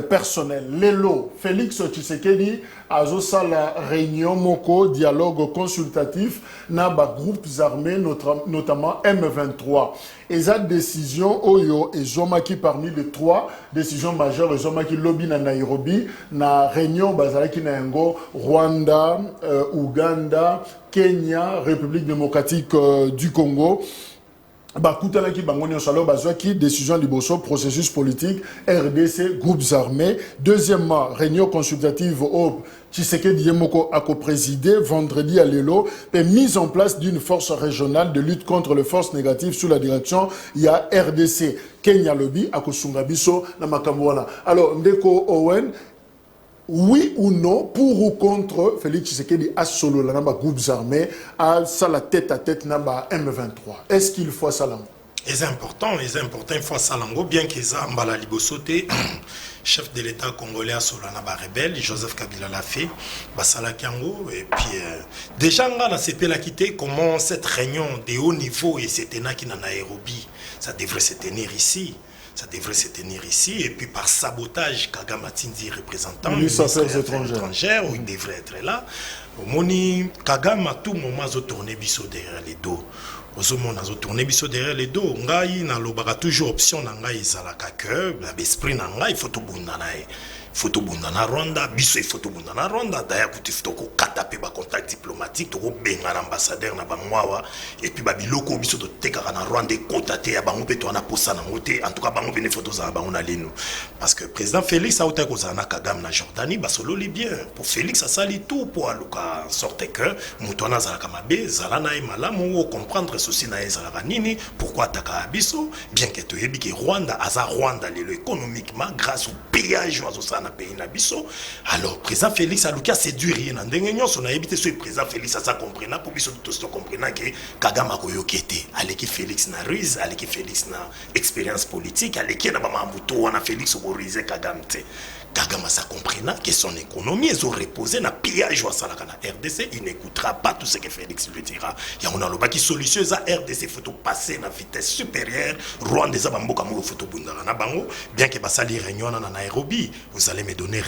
personnel. personnel. Lelo, Félix Tshisekedi, Azosa la réunion Moko, dialogue consultatif, na ba groupes armés, notamment M23. Et cette décision, Oyo et Zomaki parmi les 3 décisions majeures, Zomaki lobby na Nairobi, na réunion Bazalaki na Ngo, Rwanda, Ouganda, Kenya, République démocratique du Congo. Bakutanaki Bangonio Salo Bazwaki, décision liboso, processus politique, RDC, groupes armés. Deuxièmement, réunion consultative au Tshisekedi Yemoko a co-présidé vendredi à Lelo, et mise en place d'une force régionale de lutte contre les forces négatives sous la direction, il y a RDC, Kenya Lobby, à Kosungabiso, Namakamwana. Alors, Ndeko Owen, oui ou non, pour ou contre Félix Tshisekedi à solo, là, groupes armés, à ça la tête à tête, naba M23. Est-ce qu'il faut ça là? C'est important, il faut ça là, bien qu'ils aient Mbala Libosote, chef de l'État congolais à Solana rebelle, Joseph Kabila l'a fait, Basala Kiango, et puis déjà on a quitté comment cette réunion de haut niveau et c'était qui dans Nairobi, ça devrait se tenir ici. Ça devrait se tenir ici, et puis par sabotage, Kagame Tindi, représentant des Affaires étrangères, où il devrait être là. Moni Kagame à tout moment a tourné biso derrière les dos. Ozomona a tourné biso derrière les dos. Ngai na lobaka toujours option na ngai ezalaka que l'esprit na ngai il faut tout bundanae. Photo bundana Rwanda, biso photo bundana Rwanda, d'ailleurs kuti fotoko katape ba contact diplomatique, toko benga l'ambassadeur na bangwawa et puis babiloko biso to tekaka na Rwanda kotate ya bango peto na posa na ngote, en tout cas bango bene photos za bango na lino. Parce que président Félix a autant kozana Kagame na Jordanie, ba solo li bien. Pour Félix ça sali tout pour aluka sorte que mutona za kamabe, zala na malamu comprendre ceci na ezala nini, pourquoi ataka biso, bien que to yebi que Rwanda aza Rwanda le économiquement grâce au péage na pays na biso. Alors président Félix aluka séduire rien ndengenyo son a évité ce président Félix ça comprendre pour biso tout comprendre que Kagame koyokete aleki Félix na ruse aleki Félix na expérience politique aleki na ba mambuto wana Félix oboriser Kagame te Kagame ça comprendre que son économie est reposée na pillage wa salaka na RDC, il n'écoutera pas tout ce que Félix lui dira. Ya on a loba qui solution za RDC faut passer na vitesse supérieure Rwanda za bamboka mo faut bundara na bango bien que basali réunion na Nairobi. Vous allez me donner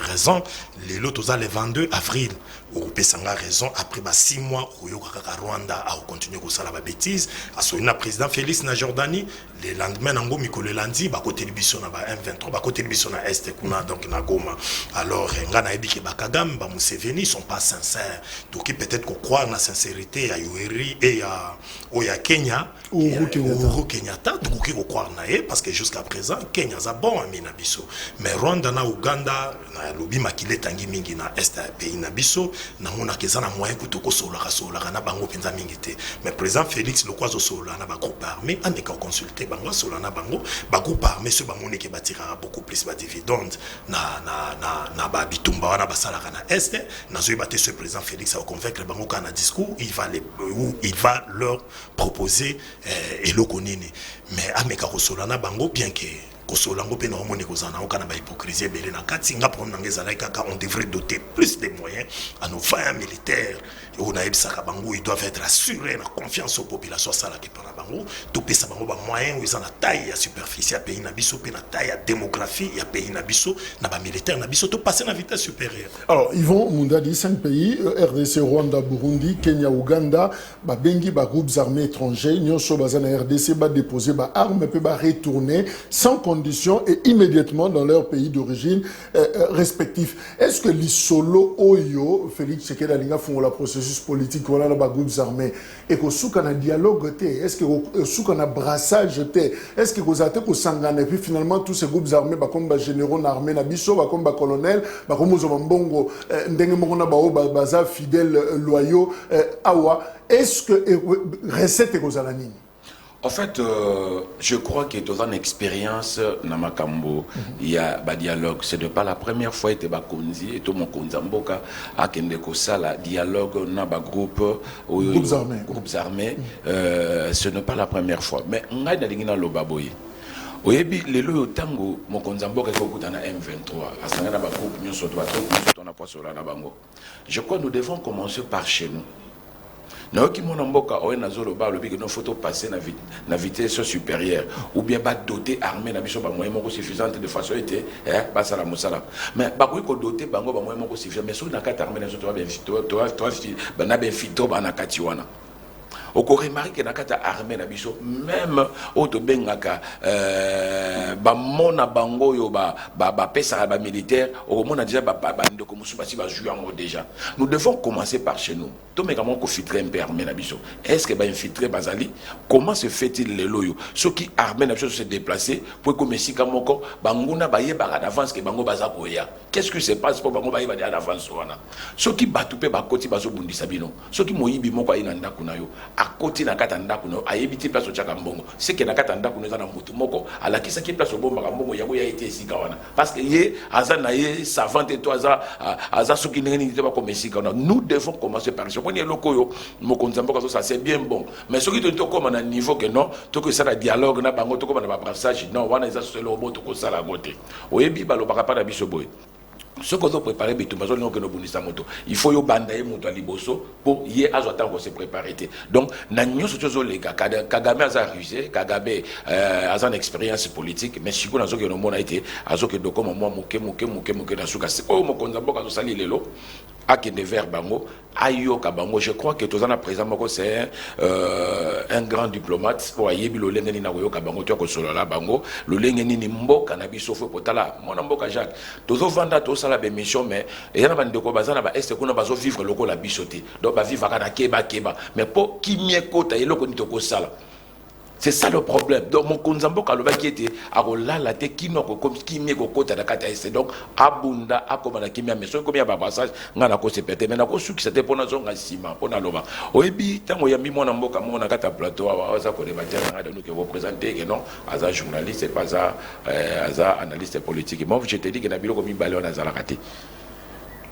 raison. Les lots le 22 avril au Pesanga raison après 6 mois au Rwanda a continué à faire la bêtise à son président Félix na Jordanie le lendemain nango mikolo lundi ba côté biso na ba M23 ba côté biso na Est kuna donc na Goma. Alors ngana ebiki ba Kagame ba Museveni sont pas sincères donc peut-être qu'on croire na sincérité à Yoweri et à Kenya Uhuru Kenyatta donc qu'on croire na parce que jusqu'à présent Kenya za bon ami na biso mais Rwanda na Uganda na lobi makile tangi mingi na Est pays na biso na mona kezana moyen kutoko sola na bango penza mingi te mais président Félix le kwazo sola na ba groupe armé andeka consulter bango sola na bango ba groupe armé ce ba moni ke batira beaucoup plus ba dividende na ba bitumba wana basalaka na Est na zo baté ce président Félix a convaincre bango kana discours il va leur proposer eloko nini mais ameka ko sola na bango bien que Kosolango pe normoni kozana okana ba hypocrisie belé na katinga pour nangeza kaka on devrait doter plus de moyens à nos vaillants militaires et on a ebisaka bango ils doivent être assurés na confiance aux populations sala ke para bango to pesa bango ba moyens ils ont la taille à superficie à pays na biso pe na taille à démographie ya pays na biso na ba militaire na biso to passer na vitesse supérieure. Alors Yvon Mundadi 5 pays RDC Rwanda Burundi Kenya Uganda ba bengi ba groupes armés étrangers nyonso bazana RDC ba déposer ba armes pe ba retourner sans conditions et immédiatement dans leur pays d'origine respectifs. Est-ce que l'isolo oyo Félix Tshisekedi alinga font la processus politique on a ba groupes armés et que souka na dialogue té est-ce que souka na brassage té est-ce que vous êtes ko sangana et puis finalement tous ces groupes armés ba comme ba généraux na armée na biso ba comme ba colonel ba comme zo mbongo ndenge moko na ba baza fidèles loyaux awa est-ce que recette ko zalanini? En fait, je crois que dans une expérience, Namakambo, il y a un dialogue. Ce n'est pas la première fois que Bakonzi et tout mon Konzamboka a Kendeko Sala dialogue dans un groupe groupes armés. Ce n'est pas la première fois. Mais on a des gens qui oyebi lelo tango mokonzamboka ekokuta na M23 asanga na ba groupe nyonso to na poso na bango. Je crois que nous devons commencer par chez nous. Non, qui mon amboka, on a zolo bar, le big non photo passer na vitesse supérieure, ou bien pas doter armée na biso ba moyen moko suffisante de façon était, basa la musala. Mais ba ko doter bango ba moyen moko suffisant, mais sur na carte armée na zo toi na ben fito ba na katiwana. Au Corée Marie qui n'a qu'à armée na biso même au to bengaka ba mona bango yo ba pesa ba militaire au mona déjà ba ndeko musubasi ba jouer en déjà. Nous devons commencer par chez nous. To me comment ko filtrer un peu armée na biso. Est-ce que ba infiltrer bazali? Comment se fait-il les loyo? Ceux qui armée na biso se déplacer pour que mesika moko banguna ba yeba d'avance que bango baza koya. Qu'est-ce qui se passe pour bango ba yeba d'avance wana? Ceux qui batupé ba koti bazo bundisa bino. Ceux qui moyibi moko ina ndako na yo. Côté na kata ndako no ayebiti place ochaka mbongo c'est que na kata ndako no za na mutu moko ala kisa ki place obomba ka mbongo yango ya été sika wana parce que ye aza na ye savante et toi aza soki ngeni te ba comme sika wana. Nous devons commencer par ce point eloko yo mokonza mboka ça c'est bien bon mais soki to comme na niveau que non to que ça la dialogue na bango to comme na ba brassage non wana eza solo moto ko sala ngote oyebi balo baka pa na biso boy. Ce qu'on doit préparer, il faut y bandayer mon liboso pour y avoir se préparer. Donc, nous sommes les gars. Kagame a rusé, Kagame a une expérience politique, mais si vous avez un été, à ce que moi, moke, c'est oh, mon consambo, quand on s'allie les lots, à qui ne vers bango, ayo kabango. Je crois que tous en présent, c'est un grand diplomate. Pour ayer, le lengeni na goyo kabango, tu as que solo la bango, le lengeni ni mbo, cannabis sauf pour tala, mon amboka Jacques. Tous au vanda, tous à la mission, mais il y en a des cobazana, est-ce qu'on a besoin de vivre le go la bichoté. Donc, va vivre à keba. Mais pour qui m'y écoute, il y a le conito sala. C'est ça le problème. Donc, mon konzambo kaloba qui était à la tête qui n'a comme qui m'y écoute à la cata. Donc, abunda, à comme la kimia, mais comme il y a un passage, n'a pas se péter. Mais n'a pas su que c'était pour la zone à ciment, pour la lova. Oebi, tant qu'il y a mis mon amboka, mon akata plateau, à ça qu'on est bâti à nous que vous présentez, que non, à un journaliste, et pas à un analyste politique. Moi, je te dis que n'a pas comme une balle, on a zalakati.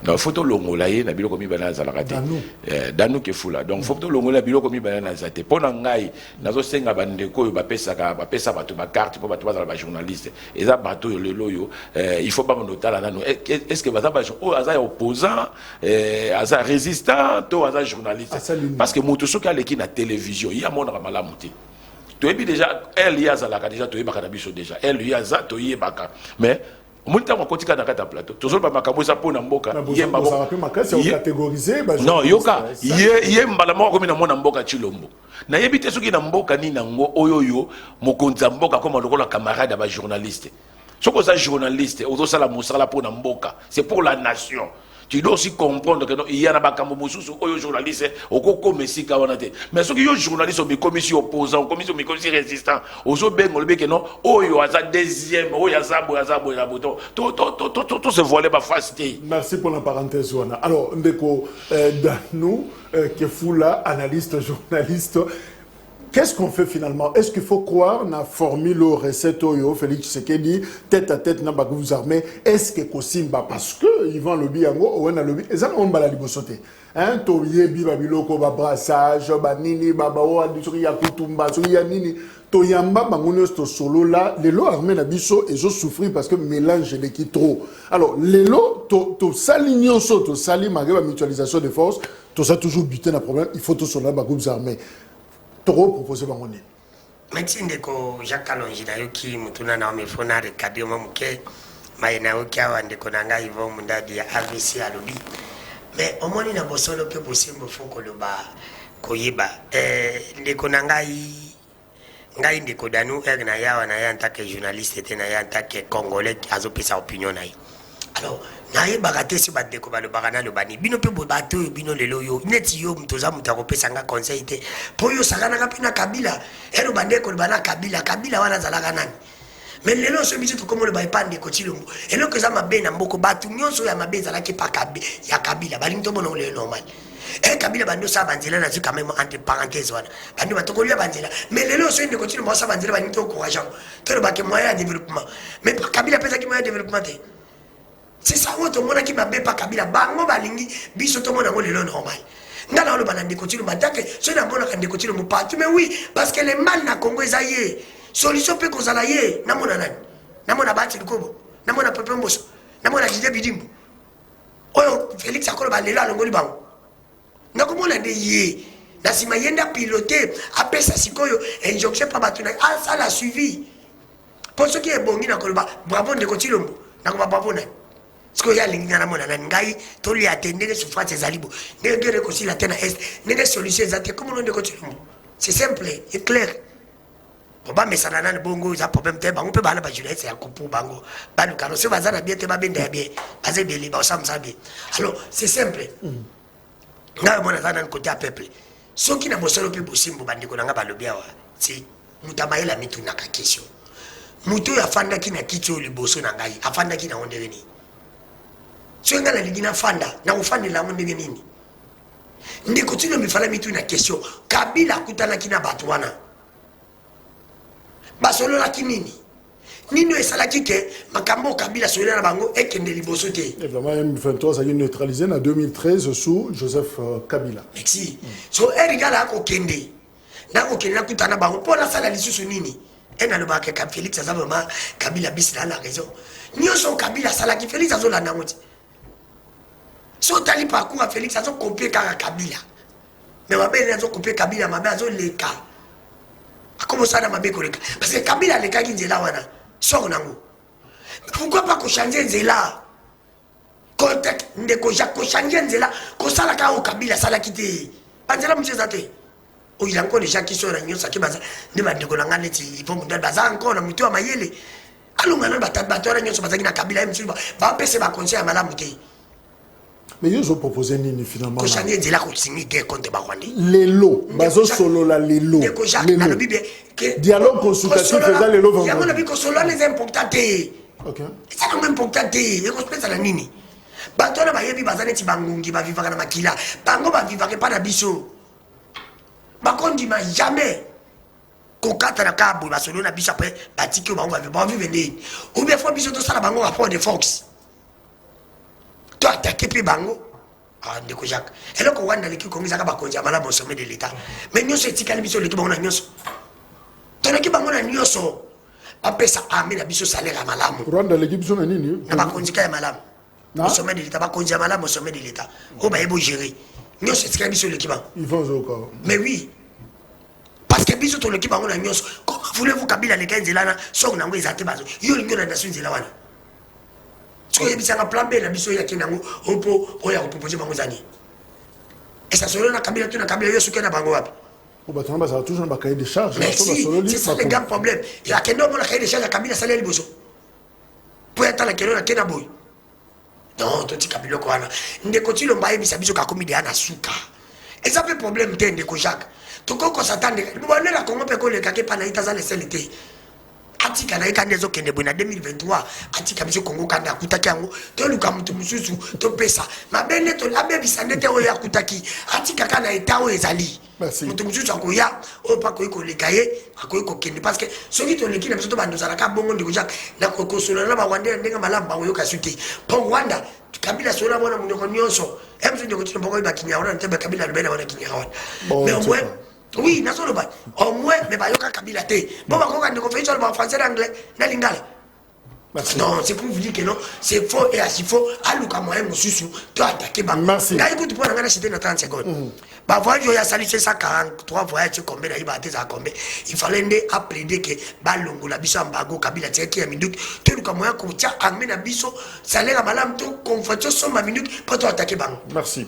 Non, photo longolaye na bilo komi bana zalakati danu ke fula donc photo longola bilo komi bana zate pona ngai nazo senga bandeko yo bapesa bato ba carte pour bato ba journaliste eza bato yo lelo yo il faut pas monotala nanu est-ce que baza ba aza opposant aza résistant to aza journaliste parce que moto soki aleki na télévision il y a mon malamu te to ebi déjà elle y a zalaka déjà to yebaka na biso déjà elle y a za to yebaka mais Monta mo kotika na kata plateau. Toujours pas makambo za pona mboka. Yemba bo. Catégorisé ba. Non, yoka yemba la mo comme na mona mboka Chilombo. Na yebite soki na mboka ni nango oyoyo mokonza mboka comme lokola camarade ba journaliste. Soko za journaliste, ozo sala mosala pona mboka. C'est pour la nation. Tu dois aussi comprendre que il y a un journaliste mais ceux qui sont journalistes sont commissions opposants, commissions résistants, aux autres que non, deuxième, tout se voiler ma face. Merci pour la parenthèse. Alors, Ndeko, nous, qui Foula, analyste, journaliste, qu'est-ce qu'on fait finalement? Est-ce qu'il faut croire dans la formule recette Oyo, Félix Tshisekedi, tête à tête, dans vous armée? Est-ce que Kosimba, parce que Yvan Lobi Yango, Owen a Lobi, et ça, on va la libosoter. Hein, Toye, Bibabiloko, Brassage, Banini, Babao, Adisori, Kutumba, Nini, Toyamba, Bangounios, to solo là, les lots armés n'abisso, et je souffre parce que mélange les qui trop. Alors, les lots, to salignon, to sali, malgré la mutualisation des forces, tout ça toujours buté dans le problème, il faut tout cela, groupes armés. Trop proposé par mon nez. Merci ndeko Jacques Kalonji na yoki mutuna na wamefona rekadi mamuke maina yoki awa ndeko nanga Yvon Mundadi ya AVC alobi mais omoni na bosolo pe bosimbo foko loba koyeba ndeko nanga ngai ndeko danu na yawa na ya ntake journaliste te na ya ntake congolais azopesa opinion na yi alors naye bagate si badeko balobaka na lobani bino pe bato bino lelo yo neti yo mtoza mutakopesa nga conseil te po yo sakana pe na Kabila elo bandeko bana Kabila wana zalaka nani mais lelo so biso to komo le baipande ko Chilombo elo ke za mabe na mboko batu nyonso ya mabe zalaki pa Kabila bali mto bona le normal Kabila bando sa banzela na zuka même entre parenthèses wana bando batoko lia banzela mais lelo so ndeko Chilombo sa banzela bani to encourageant to le ba ke moyen de développement mais Kabila pesa ki moyen de développement. C'est ça où tout le monde qui m'a pas Kabila bango balingi biso tout le monde le normal. Ngala le banande continue batake c'est na bona kande continue mo partout mais oui parce que les mal na Congo ezaye solution peut kozala ye na mona nani na mona bati lukobo na mona pepe mboso na mona jide bidimbo oyo Félix akolo balela longoli bango na komona de ye nasima yenda piloté apesa sikoyo injonction pa batuna ça l'a suivi pour ce qui est bon na koloba bravo ndeko Chilombo na ko bravo na sikoyo ya lingi na mona na ngai to li atendere souffrance zalibo ndenge réconcilier la tena est ndenge solution zate comme ndeko Chilombo c'est simple et clair Boba mesana na bongo za problème te bango pe bana ba Juliette ya kopu bango banu karo se bazana bien te ba benda bien baze beli ba osamza bien alors c'est simple nga mona zana côté à peuple soki na bosolo pe bosimbo bandiko na nga balobia wa si mutamayela mitu na ka question mutu afanda kina kicho liboso na ngai afanda kina ondere ni so nga na ligina fanda na ufandi la ondere nini ndiko tino mifala mitu na question Kabila kutana kina batwana basolo la kinini nino esalaki ke makambo Kabila solo na bango ekende liboso te évidemment M23 a été neutralisé en 2013 sous Joseph Kabila. Merci. So erigala ko kende na ko kende na kutana bango pona sala lisusu nini ena lo ba ke Félix azabama Kabila bisila la raison nyoso Kabila sala ki Félix azola na ngoti so tali parcours à Félix azo copier kaka Kabila mais mabe azo copier Kabila mabe azo leka comment ça na mabe koleka parce que Kabila leka ki nzela wana so nango pourquoi pas ko changer nzela contact ndeko jako changer nzela ko sala ka o Kabila sala kite anzela mcheza te o il encore déjà qui sont réunion ça qui baza ne ba ndeko na ngane ti ipo mundal baza encore na mutu wa mayele alunga na batatu nyonso bazaki na Kabila mtsu ba pese ba conseil ya malamu te. Mais ils ont proposé nini finalement. Ko changer nzela ko tsimi ke konte ba kwandi les lots bazo solo la les lots dialogue consultatif faisant les lots vendredi ya mona bi ko solo les importants. OK ça non important e ko spesa la nini batona ba yebi bazane ti bangungi ba vivaka na makila bango ba vivaka pa na biso ba kondima jamais ko kata na kabu ba solo na biso après batiki bango ba vivre ndeni ou bien fois biso to sala bango rapport de Fox to attaquer pe bango ah ndeko Jacques et là ko wanda liki ko ngisa ka ba konja mala mo sommet de l'état mais nyoso etikali biso leki bango na nyoso to na ki bango na nyoso apesa amina biso salaire malamu Rwanda l'équipe biso na nini na ba konjika ya malamu au sommet de l'état ba konja malamu au sommet de l'état o ba yebo gérer nyoso etikali biso leki bango ils vont au mais oui parce que biso to leki bango na nyoso comment voulez-vous Kabila le kanzela na so na ngo ezate bazo yo lingo na nation nzela wana so yebisanga plan B na biso ya kinango opo oya ko proposer bango zani et ça solo na Kabila to na Kabila yo suka na bango wapi au bâtiment ça toujours un cahier de charge c'est ça le grand problème il y a que non mon cahier de charge à Kabila salaire liboso pour être la keno na kena boy non to ti Kabila ko wana ndeko Chilombo mbaye bisa biso ka komide ana suka et ça fait problème te ndeko Jacques to ko s'attendre bon la Congo pe ko le kake pa na itaza les CLT atika na ikande zo kende bona 2023 atika biso Congo kanda kutaki yango to luka mutu mususu to pesa mabene to labe bisande te oya kutaki atika kana eta o ezali mutu mususu akoya o pa ko lekaye akoyiko kende parce que soki to lekina biso to bandozala ka bongo ndiko Jacques na ko solo na ba wande ndenga malamba yo kasuti po Rwanda Kabila solo bona munoko nyonso emzo ndiko Chilombo ko ba kinyaona ntebe Kabila lobena wana kinyaona mais au moins oui nazo lo ba au moins mais ba yoka Kabila te bon ba ko ka ndiko fait en français et anglais na lingala non c'est pour vous dire que non c'est faux et assez faux aluka moyen mususu to attaquer ba ngai écoute pour ngana cité na 30 secondes ba voyage ya sali 143 voyages combien na iba teza combien il fallait ndé à plaider que ba longola biso ambago Kabila teki ya minduki to luka moyen ko tia amena biso salaire malam to conforto soma minduki pour to attaquer ba merci.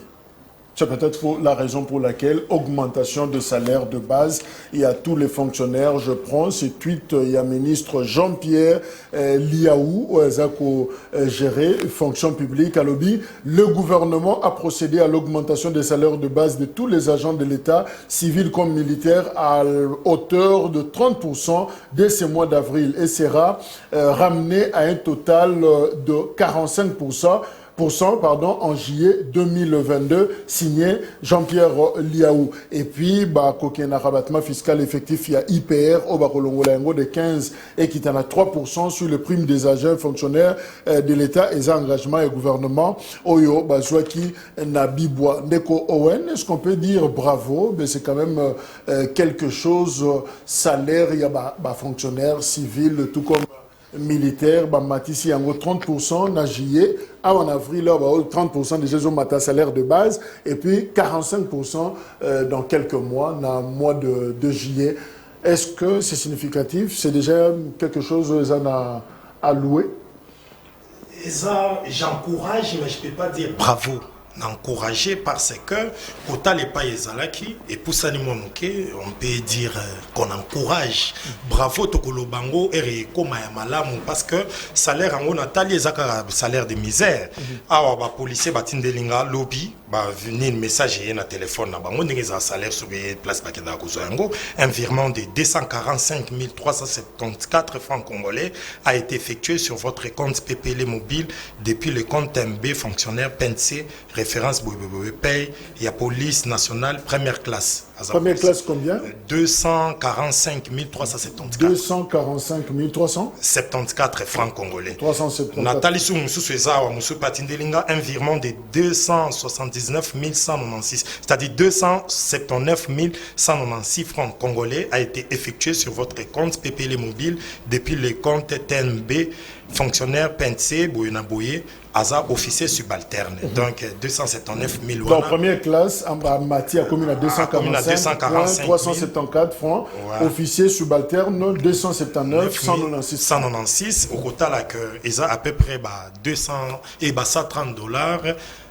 C'est peut-être la raison pour laquelle augmentation de salaire de base, il y a tous les fonctionnaires, je prends ce tweet, il y a ministre Jean-Pierre Liaou, Oazako géré, fonction publique à Lobby. Le gouvernement a procédé à l'augmentation des salaires de base de tous les agents de l'État, civils comme militaires, à hauteur de 30% dès ce mois d'avril et sera ramené à un total de 45%. En juillet 2022, signé Jean-Pierre Liaou. Et puis, il y a un rabattement fiscal effectif, il y a IPR, au Bakolongolango de 15 et qui est à 3% sur les primes des agents fonctionnaires de l'État et des engagements et gouvernement. Oyo, Bazouaki, Nabibois, Ndeko Owen, est-ce qu'on peut dire bravo? Mais c'est quand même quelque chose, salaire, il y a fonctionnaires civils, tout comme militaire, Matisi en 30% en juillet, en avril, 30% déjà ont un salaire de base, et puis 45% dans quelques mois, dans le mois de juillet. Est-ce que c'est significatif? C'est déjà quelque chose à louer? Ça, j'encourage, mais je ne peux pas dire bravo. Encouragé parce que quand les pays zalaki et pour ça on peut dire qu'on encourage bravo tokolo bango et koma ya malamu parce que salaire en natali ezaka salaire de misère awa ba policier batindelinga lobby ba venir message na téléphone na bango ndenge za salaire sur place bakenda ko yango un virement de 245 374 francs congolais a été effectué sur votre compte PPL mobile depuis le compte MB fonctionnaire PNC référence paye, il y a police nationale première classe. Première classe combien? 245 374. 245 300 74 francs congolais. 374. Nathalie Soumoussou Suezawa, Moussou Patindelinga, un virement de 279 196, c'est-à-dire 279 196 francs congolais a été effectué sur votre compte PPL mobile depuis le compte TNB fonctionnaire PNC Boyenaboye. Aza officier subalterne, donc 279 000 dans première classe, en Mati a commis à 245 374 francs, ouais. Officier subalterne 279 196. 196, au total, ils ont à peu près 200 et 130 dollars,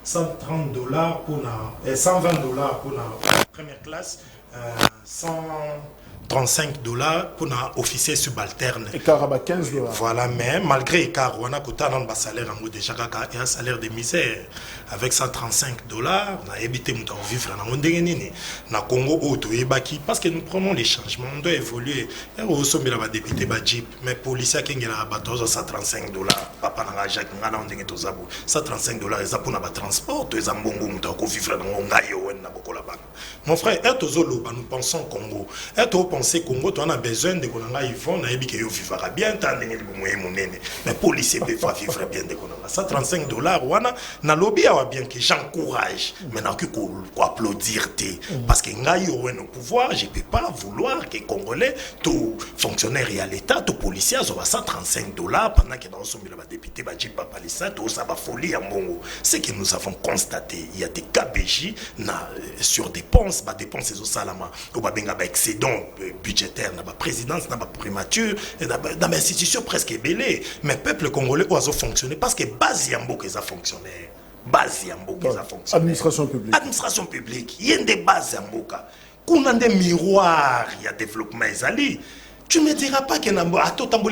130 dollars pour 120 dollars pour la première classe, 135 dollars pour un officier subalterne. Et 15 dollars. Voilà, mais malgré l'écart, on a un salaire en déjà un salaire de misère. Avec 135 dollars, on a évité de vivre dans le Congo, parce que nous prenons les changements, on doit évoluer. On a des députés, mais policiers qui ont 135 dollars, papa n'a Jacques, 135 dollars, ils ont pour le transport, ils ont vivre dans le mon frère, nous pensons au Congo. Penser Congo, tu as besoin de Konanga Yvon, na yebi ke yo vivra bien, tant de mais policier peut vivre bien de Konanga. 135 dollars, wana na lobby awa bien que j'encourage, mais na que ko applaudir parce que ngai yo no pouvoir, je peux pas vouloir que Congolais, tout fonctionnaire et à l'État, tout policier zo 135 dollars pendant que dans son député ba jipa palissa, tout ça va folie en Bongo. C'est que nous avons constaté, il y a des KBJ na sur dépenses, dépenses au salama, au benga excédent budgétaire, dans la présidence, dans la primature, dans l'institution presque belée. Mais le peuple congolais a fonctionné parce que base Yambo qui a fonctionné. Base Yambo qui a fonctionné. Administration publique. Administration publique. Il y a des bases Yambo. Qu'on a des miroirs, il y a développement Ezali. Tu ne me diras pas qu'il y a un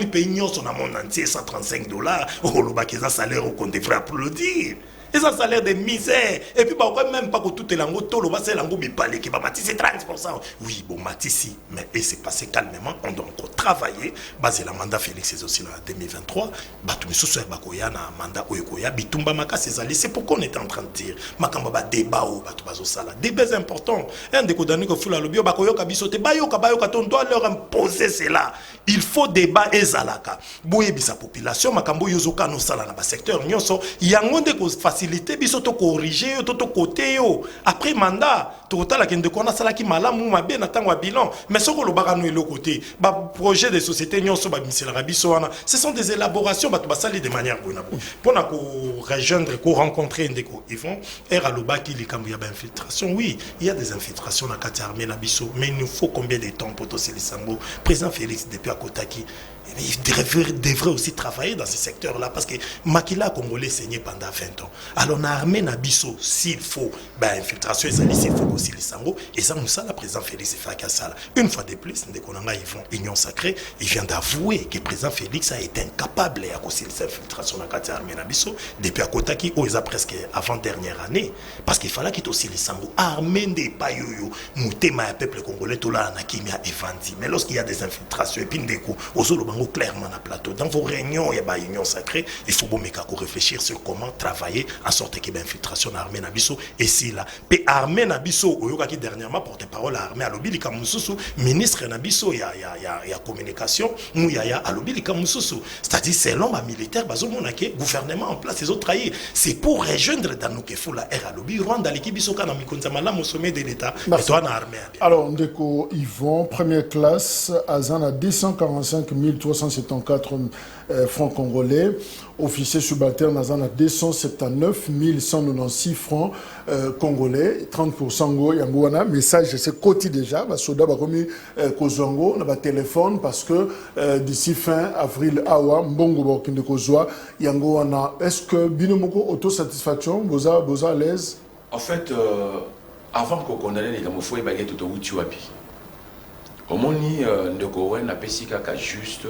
pays sur le monde entier, 135 dollars, au un salaire qu'on devrait applaudir. Et ça, salaire de misère. Et puis, même pas que tout est lango, tout le bas, c'est lango, mais pas les qui va matisser 30%. Oui, bon, matissi. Mais et c'est passé calmement. On doit encore travailler. Basé la mandat Félix, c'est aussi en 2023. Batumi Soussouer Bakoya, na mandat Oyokoya, Bitumba Maka, c'est pourquoi on est en train de dire. Makamba débat ou Batubazo Sala. Débat important. Un des condamnés que fout la lobby, Bakoyo Kabisote, Bayoka, on doit leur imposer cela. Il faut débat et Zalaka. Boye bisa population, Makambo Yozoka no Sala dans le secteur. Nyonso, Yangonde ko facilité biso to corriger to côté yo après mandat total la kende kona sala ki malamu mabe na tangwa bilan mais soko lo bagano le côté ba projet de société nyonso ba misela biso wana ce sont des élaborations ba to basali de manière bonne pour na ko rejoindre ko rencontrer ndeko Yvon era lobaki likambu ya ba infiltration. Oui, il y a des infiltrations na kati armée na biso mais il nous faut combien de temps pour to selisango président Félix depuis à Kotaki. Il devrait aussi travailler dans ce secteur-là parce que Makila Congolais saigné pendant 20 ans. Alors, on a armé Nabiso, s'il faut, infiltration, s'il faut aussi les sango. Et ça, nous ça, la président Félix Fakasala. Une fois de plus, ils vont Union Sacrée, il vient d'avouer que le président Félix a été incapable à causer les infiltrations dans la armée Nabiso depuis à Kotaki, où ils ont presque avant-dernière année. Parce qu'il fallait qu'il aussi les sango. Armée des payoyo, moutema à peuple congolais, tout là, Nakimia et Vandi. Mais lorsqu'il y a des infiltrations, et puis des coups, aux clairement à plateau. Dans vos réunions, il y a une union sacrée. Il faut réfléchir sur comment travailler en sorte qu'il y ait une infiltration armée Nabiso. Et si là, armée Nabiso, qui dernièrement porte-parole à armée à l'Obi Likamoussousou, ministre Nabiso, il y a communication, nous il y a à l'Obi Likamoussousou. C'est-à-dire, c'est l'homme militaire, gouvernement en place, les autres trahi. C'est pour rejoindre dans nos kefou la R à l'Obi, Rwanda, l'équipe Bisokana Mikonzamala, au sommet de l'État. Et toi, on a armée. Alors, Ndeko Yvon, première classe, Azan à 245 1374 francs congolais. Officier subalterne Nazana 279 196 francs congolais. 30% go yangouana. Message c'est côté déjà. Soda va commis Kozongo. On a téléphone parce que d'ici fin avril awa mbongo bakinde kozwa yangouana. Est-ce que binomoko autosatisfaction boza à l'aise? En fait, avant qu'on condamne les gamofo et baguettes de Wuchuapi, au moni de Kowen a pesé kaka juste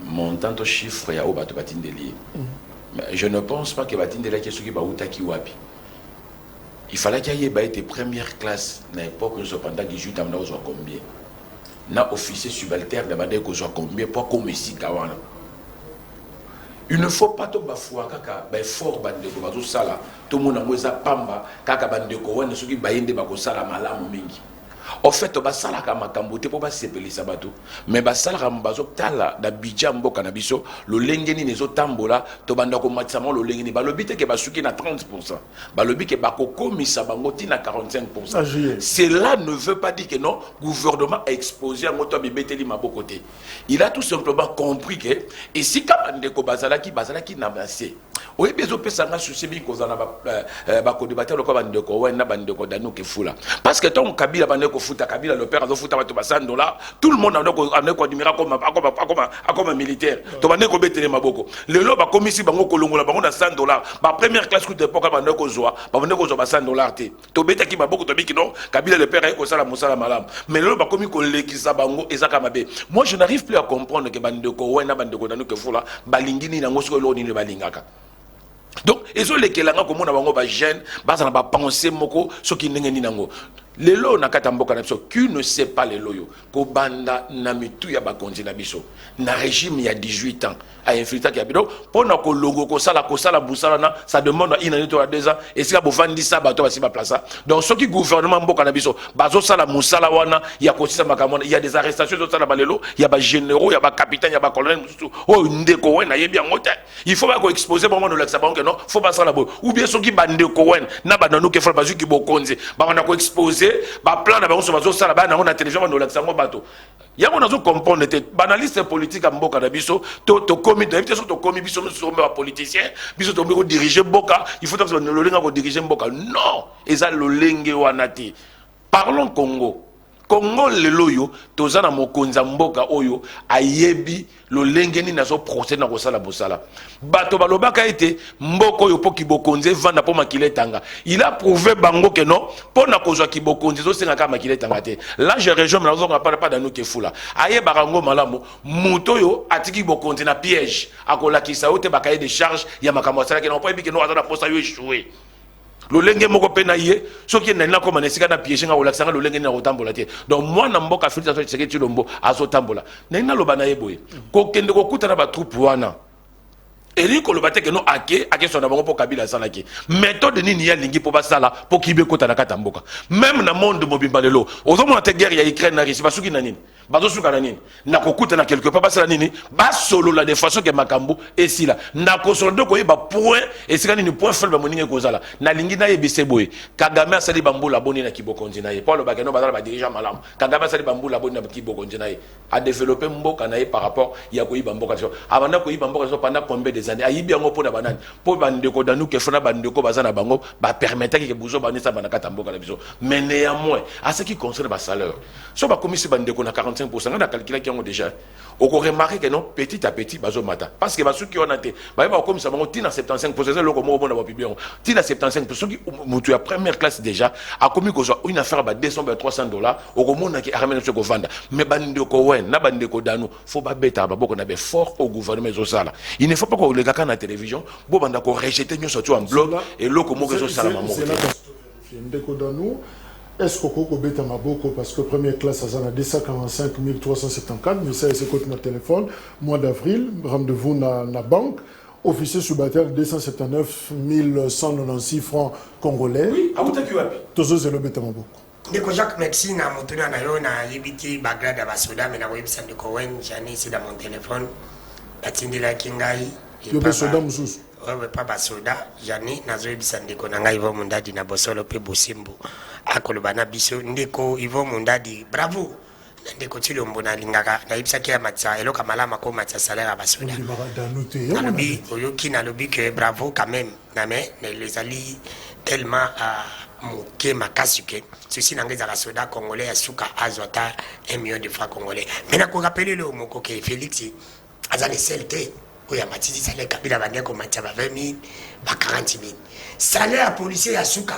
montant au chiffre ya obato batindeli. Je ne pense pas que batindeli qui est bautaki wapi. Il fallait qu'il y ait été première classe à l'époque pendant 18 ans on a combien. Na officier subalterne demandé qu'on soit combien pour comme ici kawana. Il ne faut pas tout bafouer kaka ba fort bandeko bazo sala tout monde ngoza pamba kaka bandeko wana soki bayende bako sala malamu mingi. En fait ba sala ka makambo te po ba sepelisa bato mais ba sala ka mbazo tala da bidja mboka na biso lo lengeni nezo tambola to banda ko matsama lo lengeni ba lobite ke basuki na 30% ba lobi ke bako komisa bango ti na 45%. Cela ne veut pas dire que non gouvernement a exposé à moto bibeteli maboko te. Il a tout simplement compris que et si ka bandeko bazalaki na basé oui bezo pesa nga souci bi ko zana ba ko débattre lo ko bandeko wa na bandeko danu ke fula parce que ton kabila bandeko futa kabila le père a futa bato ba $100 tout le monde a ko admira comme militaire to bandeko betele maboko le lo ba komisi bango kolongola bango na $100 ba première classe coup d'époque bandeko zoa ba $100 te to betaki maboko to biki non kabila le père a ko sala musala malam mais le lo ba komi ko lekisa bango ezaka mabe. Moi je n'arrive plus à comprendre que bandeko wa na bandeko danu ke fula balingini na ngoso lo ni le balingaka. Donc, ils ont les kelanga comme on a bango ba jeune, bazana ba penser moko ce qui n'engeni nango. Les lots na katamboka na biso, qui ne sait pas les loyo, ko banda na mitu ya ba konzi na biso. Na régime il y a 18 ans, a infiltré qui a bidon, pour na ko logo ko sala busala na, ça demande une année ou 2 ans, et si la bovandi ça bato ba si ba place. Donc ce qui gouvernement mboka na biso, bazo sala musala wana, il y a kosi sa makamona, il y a des arrestations de sala balelo, il y a ba généraux, il y a ba capitaine, il y a ba colonel, oh ndeko wen na yebi ngote. Il faut pas ko exposer vraiment de l'examen que non, faut pas ça la ou bien ceux qui bande wen na bananu ke fa bazu ki bokonze, ba on a ko exposer ba plan na bango so bazo sala ba na on a télévision dans l'examen bato. Ya on a zo comprendre te banaliste politique à mboka na biso to commis d'invité to commis biso nous sommes politiciens biso to ko diriger mboka il faut que le lenga ko diriger mboka non eza lo lenge wanati. Parlons Congo le loyo tozana mokonza mboka oyo ayebi lo lengeni nazo procès na kosala bosala bato balobaka ete mboko oyo po kibokonze vanda po makile tanga il a prouvé bango que non po na kozwa kibokonze zo senga ka makile tanga te là je rejoins nazo ngapala pas dans nous ke fula aye barango malamu muto yo atiki bokonze na piège akolakisa ote bakaye de charge ya makambo sala ke non pas ebike no azana posa yo échouer. Le lenge moko pena yé so ki na ko manesika na piège nga olaksanga le lenge na otambola te donc moi na mboka filta so tseke tilombo azotambola na lo bana yeboye ko kende ko kutana ba troupe wana eri ko lo bateke no ake sona bango po kabila salaki méthode nini ya lingi po basala po kibe kota na kata mboka même na monde mobimba lelo ozomona te guerre ya Ukraine na Russie basuki na nini bazosuka na nini na kokuta na quelque part basala nini basolo la de façon que makambu esila na kosondo ko yeba point esika nini point faible moninge kozala na lingi na yebise boye Kagame asali bambula boni na kibokonzi na ye Paul Bakeno bazala ba dirigeant malam Kagame asali bambula boni na kibokonzi na ye a développer mboka na ye par rapport ya ko yiba mboka so abanda ko yiba mboka so pendant combien des années ayibi yango pona banani po bandeko danu ke fona bandeko bazana bango ba permettre que buzo banisa banaka mboka na biso mais néanmoins à ce qui concerne ba salaire so ba komisi bandeko na 45% on a calculé qu'ils ont déjà. On remarque que non, petit à petit, bazo mata. Parce que ceux qui ont été, comme ça, on a 75%, c'est le comment on a publié. On a 75%, qui ont la première classe déjà, a commis une affaire à $200, $300, au monde qui a ramené ce qu'on vend. Mais bande kowen, na bande kodanu, faut pas bêta, beaucoup on avait fort au gouvernement sala. Il ne faut pas qu'on les gars à la télévision, bon bande qu'on rejette nous surtout en bloc et l'eau comme on sala maman. Est-ce qu'on peut bêter ma boko parce que première classe à 245 374, mais ça c'est côté mon téléphone, mois d'avril, rendez-vous dans la banque, officier subalterne 279 196 francs congolais. Oui, à où t'as pu appuyer? Tozo c'est le bêter ma boko. Ndeko Jacques merci na motuna na yo na yebiti bagrade basoda mais na webisa ndeko wen jani c'est dans mon téléphone. Batindela kingai. Yo be soda mususu. Ouais, pas basoda, jani nazo yebisa ndeko na ngai vo mundadi na bosolo pe bosimbo. Akolo bana biso ndeko Ivo Mundadi bravo ndeko Chilombo na lingaka na ibisaki ya matsa eloka malama ko matsa salaire à basoda nalobi oyoki nalobi que bravo quand même na mais les ali tellement à moke makasi que ceci n'engage à soda congolais à suka azota 1 million de francs congolais mais na ko rappeler le moko que Félix azali CLT oya matiti salaire kabila bande ko matsa ba 20 000 ba 40 000 salaire à policier à suka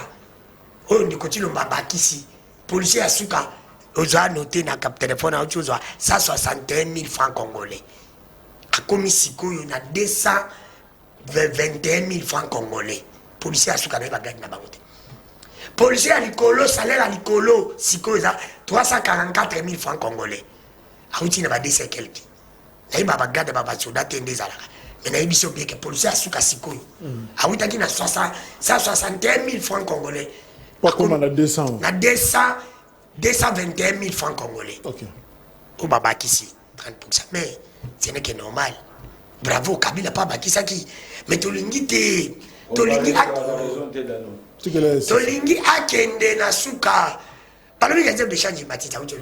oyo ndeko Chilombo bakisi policier à suka aux a noté na cap téléphone à autre chose 161 000 francs congolais a commis siko y a 221 000 francs congolais policier a souka na bagage na bangote policier à l'icolo salaire à l'icolo siko y a 344 000 francs congolais a outi na ba 200 quelques na y ba bagage ba soda tende zalaka mais na y biso bien que policier a souka siko a outi ki na 161 000 francs congolais pas comme on a 200 na 221 000 francs congolais. Ok. Au Babakisi, 30%. Mais ce n'est que normal. Bravo, Kabila pas Bakisa qui. Mais Tolingi te. Tolingi akende na suka. Palomi ya de changer matita ujo.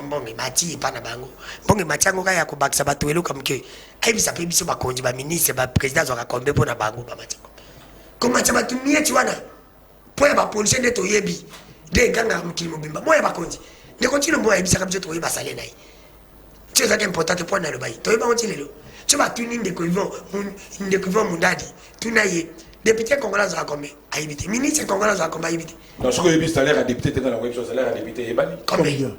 Mbonge mati pana bango. Mbonge mati yango kaya ko bakisa bato elo comme que. Ai bisa pe biso ba konji ba ministre ba président zo ka kombe pona bango ba mati. Comment ça va tu mieti wana? Po ya ba policier de to yebi. Des ganga mukili mobimba moya bakonzi ne continue moya bisaka biso to yeba sale nayi tu ça qui important point na le bayi to yeba onti lelo tu vas tuni ndeko Yvon Mundadi tunaye député congolais za combien ayibité ministre congolais za combien ayibité non ce que yebi salaire à député dans la web salaire à député yebani combien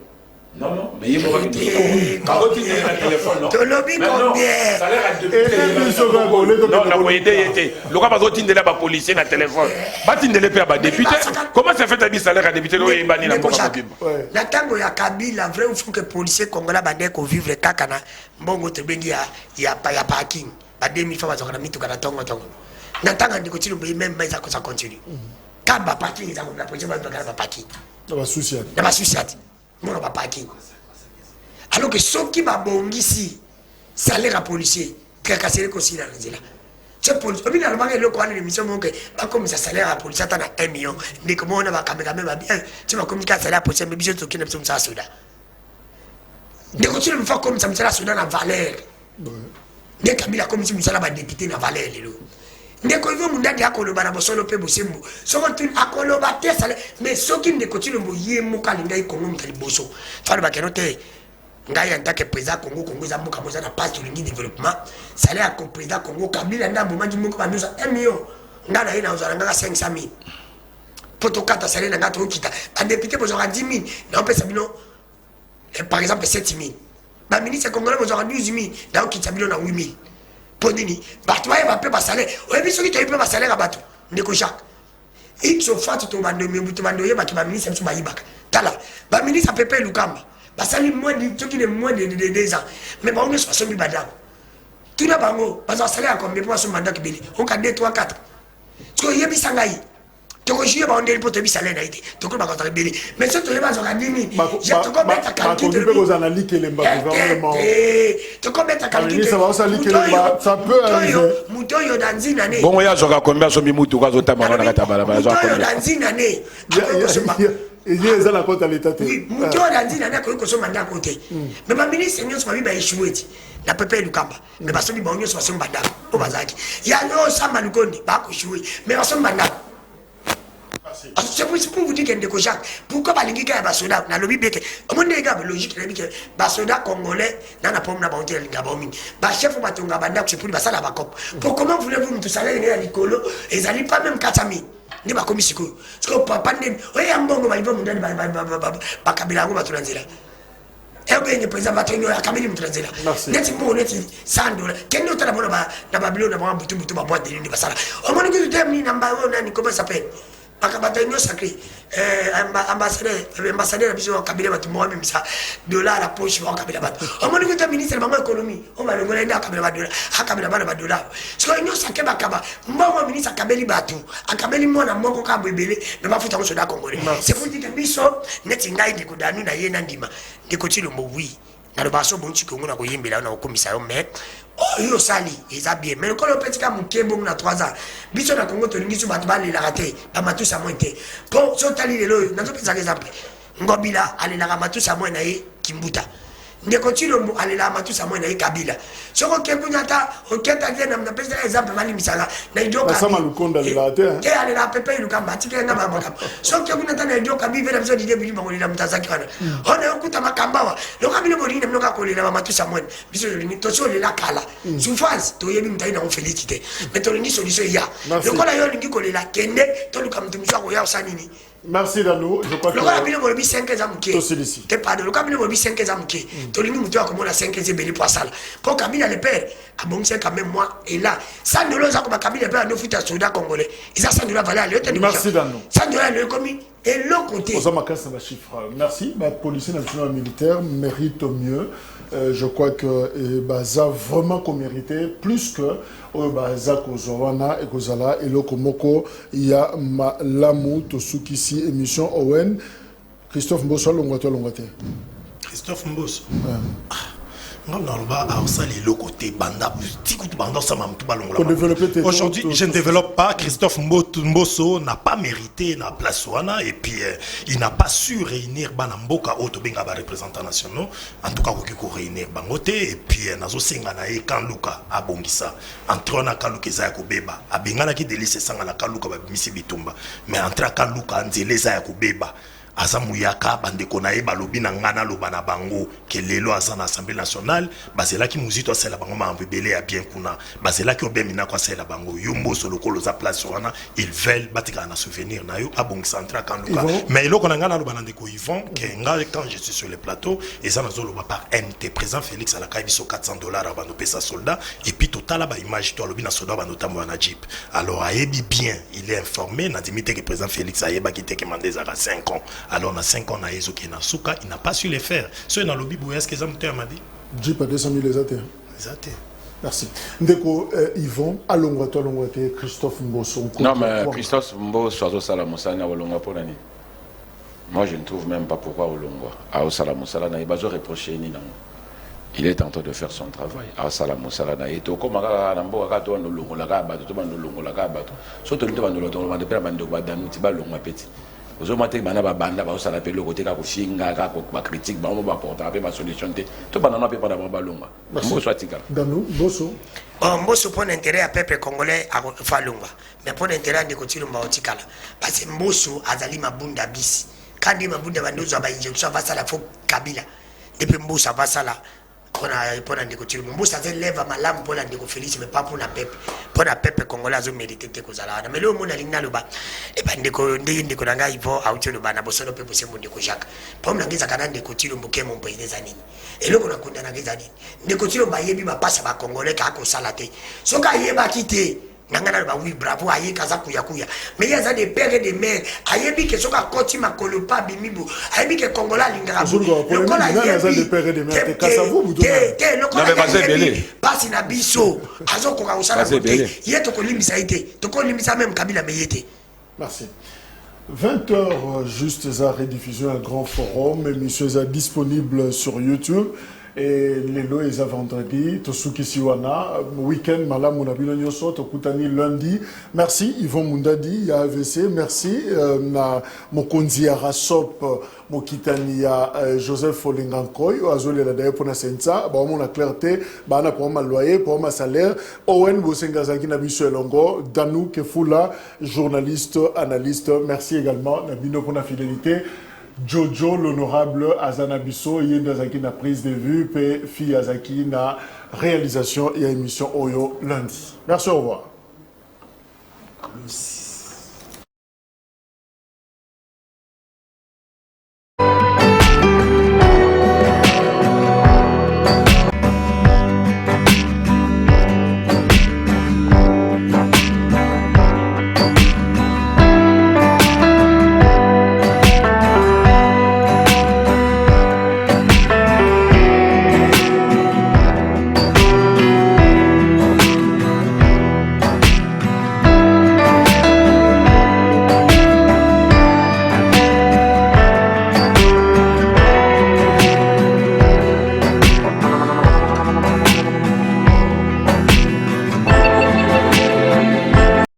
non mais il faut que téléphone non to lobby combien salaire à député non la moyenne était le cas pas tindela ba policier na téléphone ba tindele pe ba député comment ça fait ta salaire à député no yebani na mboka bimba la tango ya Kabila vrai il faut que policier congolais bande ko vivre kaka na mbongo to bengi ya parking ba 2000 fois bazokana mitu kana tongo na tanga ndiko Chilombo même mais ça continue kaba parking za la policier ba parking na ba souci mon pas parking alors que ceux qui m'a bongisi salaire à policier tracasser ko sila nzela c'est police obi na lobanga le ko ana émission monke ba comme ça salaire à policier tana 1 million ndé comment on va kamera même bien tu vas communiquer salaire à policier mais biso to kina biso ça soda ndé ko tu me faire comme ça me soda na valeur ndé Kabila comme si me sala ba député na valeur lelo ndé ko Yvon Mundadi akoloba na bosolo pe bosembo soko tu akoloba te salaire mais soki ndé ko Chilombo yemo kalinga ikongo mutali boso falo ba kenote ngai en tant que président Congo za mboka moza na passe lingi développement salaire à président Congo Kabila nda moment du moko ba 1 million ngana ina uzana ngaka 500 000 poto kata salaire na ngato kita ba député bozo 10 000 na on peut sabino par exemple 7 000 ba ministre congolais bozo 12 000 na on kita sabino na 8 000 ponini bato ba pe ba salaire o biso ki to pe ba salaire bato ndeko Jacques X au fait to bando mebuto bando yeba ki ba ministre mso ba yibaka tala ba ministre pepe Lukamba basali moins de ceux qui ne moins de 2 ans mais bon on est 60 000 badam tout na bango baza salaire à combien pour son mandat kibeli on ka 2 3 4 so yebi sangai to ko jiye ba ondeli poto bi salaire na ite to ko ba ko beli mais so to yeba zo ka 10 000 je to ko beta calcul de ko zana like lemba vraiment to ko beta calcul ça va ça like lemba ça peut arriver muto yo danzina ne bon ya zo ka combien so mi mutu ka zo tamana na kata bala zo combien danzina ne il y a la compte à l'état. Oui, muto danzina ne ko so manda côté mais ma ministre nyo so ba échoué na pepe Lukamba mais ba so bi ba nyo so banda o bazaki ya no samba lukondi ba ko échoué mais ba so banda. C'est pour vous dire qu'il y a des gens. Pourquoi les gens qui ont des soldats dans le Bible, on a des logique, les soldats congolais, dans la pomme, dans la Gabomine. Le chef de la bande, c'est pour la Bakop. Pour comment voulez-vous me tout salaire à l'école et ils n'allaient pas même 400 000. Ne pas comme ici. Parce que papa n'est pas un bon moment, il va me donner ma Kabila, ma Tulanzela. Et bien, le président va tenir à Kabila Mutulanzela. N'est-ce pas honnête, $100. Quel autre d'abord dans Babylone, dans un bouton, ma boîte de l'île de Bassala. On m'a dit que tu aimes, comment ça s'appelle? Akabatanyo sacré ambassadeur biso Kabila batu mo même ça dollar la poche wa Kabila batu o moni ko ministre bango économie o ma longola nda Kabila dollar Kabila bana dollar so nyo sake bakaba mbongo ministre Kabeli batu akabeli mona moko ka bebele me bafuta ko soda congolais c'est pour dire que biso neti ngai de ko danu na ye na ndima de ko Chilombo oui na le baso bonchi ko ngona ko yimbela na ko komisa yo mais oh yo sali eza bien mais quand le petit ka mukembo na 3 ans biso na Congo to lingi so batu ba la raté ba matusa moite pour so tali lelo na zo pesa exemple ngobila ale la matusa mo na ye Kimbuta. Ndeko Chilombo alela matusa mwana Kabila. Soko kebunyata oketa tena mnapesa exemple mali misala na idoka. Sama lukonda lela te. Ke alela pepe lukamba tikena mama kama. Soko kebunyata na idoka bibe na biso dide bilima ngolila mtazaki kana. Ona okuta makambawa. Loka bile bolina mnoka kolela matusa mwana. Biso ni toso lela kala. Souffrance to yebi mtaina on félicité. Mais to ni solution ya. Lokola yo lingi kolela kende to luka mtumiswa ko ya osanini. Merci Danou, je crois que... Le cas de 5 ans, c'est pas de le cas de 5 ans, tu as dit que tu as 5 ans, c'est pour ça. Pour Kabila le père, à bon c'est quand même moi, et là, 100 $, ça comme Kabila le père, nous fit à soldat congolais. Et ça, 100 $, valait à l'autre. Merci Danou. 100 $, le commis, et l'autre côté. Merci, la police nationale militaire mérite mieux. Je crois que ça vraiment qu'on méritait plus que Baza Kozowana et Kozala et Lokomoko. Il y a Malamu Tosukisi émission Owen. Christophe Mbosso Longwate. Christophe Mbosso. Aujourd'hui, je ne développe pas. Christophe Mbosso n'a pas mérité la place Wana et puis il n'a pas su réunir Banamboka Otobenga représentants nationaux. En tout cas, il faut réunir Bangote et puis Nazo Sengana et Kanluka à Bongisa. Entre on a Kanluka Zayako Beba. A Bengana qui délice Sangana Kanluka Misi Bitumba. Mais entre Kanluka Anzele Zayako Beba. Azamuyaka bandeko na eba lobi na ngana lobana bango ke lelo aza na Assemblée nationale bazela ki muzito asela bango ma mbebele ya bien kuna bazela ki obemina kwa sela bango yumbo solo kolo za place wana ils veulent batika na souvenir na yo abong centra kanduka mais eloko na ngana lobana ndeko Yvon ke nga quand je suis sur le plateau et ça nazo loba par MT président Félix ala biso $400 abano pesa soldat et puis total ba image to lobi na soldat ba notamment na jeep alors ayebi bien il est informé na dimite que président Félix ayeba ki te mandé za 5 ans. Alors, on a 5 ans, il n'a pas su les faire. Ce dans le Bible, est-ce que ça m'a dit? Jeep a 200 000 les athées. Les athées. Merci. Ndeko Yvon, à Longwato, Christophe Mbosso. Non, mais Christophe Mbosso, moi, je ne trouve même pas pourquoi Olongwa. Il est en train de faire son travail. Vous avez bana banda ba sala pelo côté ka kufinga ka ba critique ba mo ba porter ba solution te to banana pe para ba longa Mbosso atika Danou Mbosso Mbosso pour l'intérêt à peuple congolais à Falunga mais pour l'intérêt de continuer ba otikala parce que Mbosso azali mabunda bisi kandi mabunda bandozo ba injection va sala fo Kabila depuis Mbosso va sala pour la ndeko Chilombo Mbosso lève ma lame pour la ndeko Félix mais pas pour la peuple congolais a mérité te kozala mais le monde alina loba et ben ndeko nanga ivo auto loba na bosono pe bose mo ndeko Jacques pour nangeza kana ndeko Chilombo ke mon pays des années et le kona kunda nangeza nini ndeko Chilombo yebi ba passa ba congolais ka ko sala te soka yeba kite nangana ba oui bravo aye kaza kuya mais il y a des pères et des mères ayebi ke soka koti makolo pa bimibu ayebi ke congolais lingara le kola yebi des pères et des mères kaza vous te le kola yebi pasi na biso azo ko ka usala côté yeto ko limisa ite to ko limisa même Kabila meyete. Merci. 20h juste à rediffusion un grand forum émission est disponible sur YouTube. Et les lois est à vendredi, Tosuki Siwana, week-end, Malam Mounabino Nyoso, Tokutani lundi. Merci Yvon Mundadi, ya AVC, merci na Mokonzi ya Rasop, Mokitani ya Joseph Olingankoy, Azole la d'ailleurs pour na sensa, ba on a clarté, ba na pour ma loyer, pour ma salaire, Owen Bosengazaki Nabiso Elongo, Danou Kefula, journaliste, analyste, merci également Nabino pour la fidélité. Jojo, l'honorable Azanabiso, Yendazaki na prise de vue, et Fi Azaki na réalisation et émission Oyo lundi. Merci, au revoir.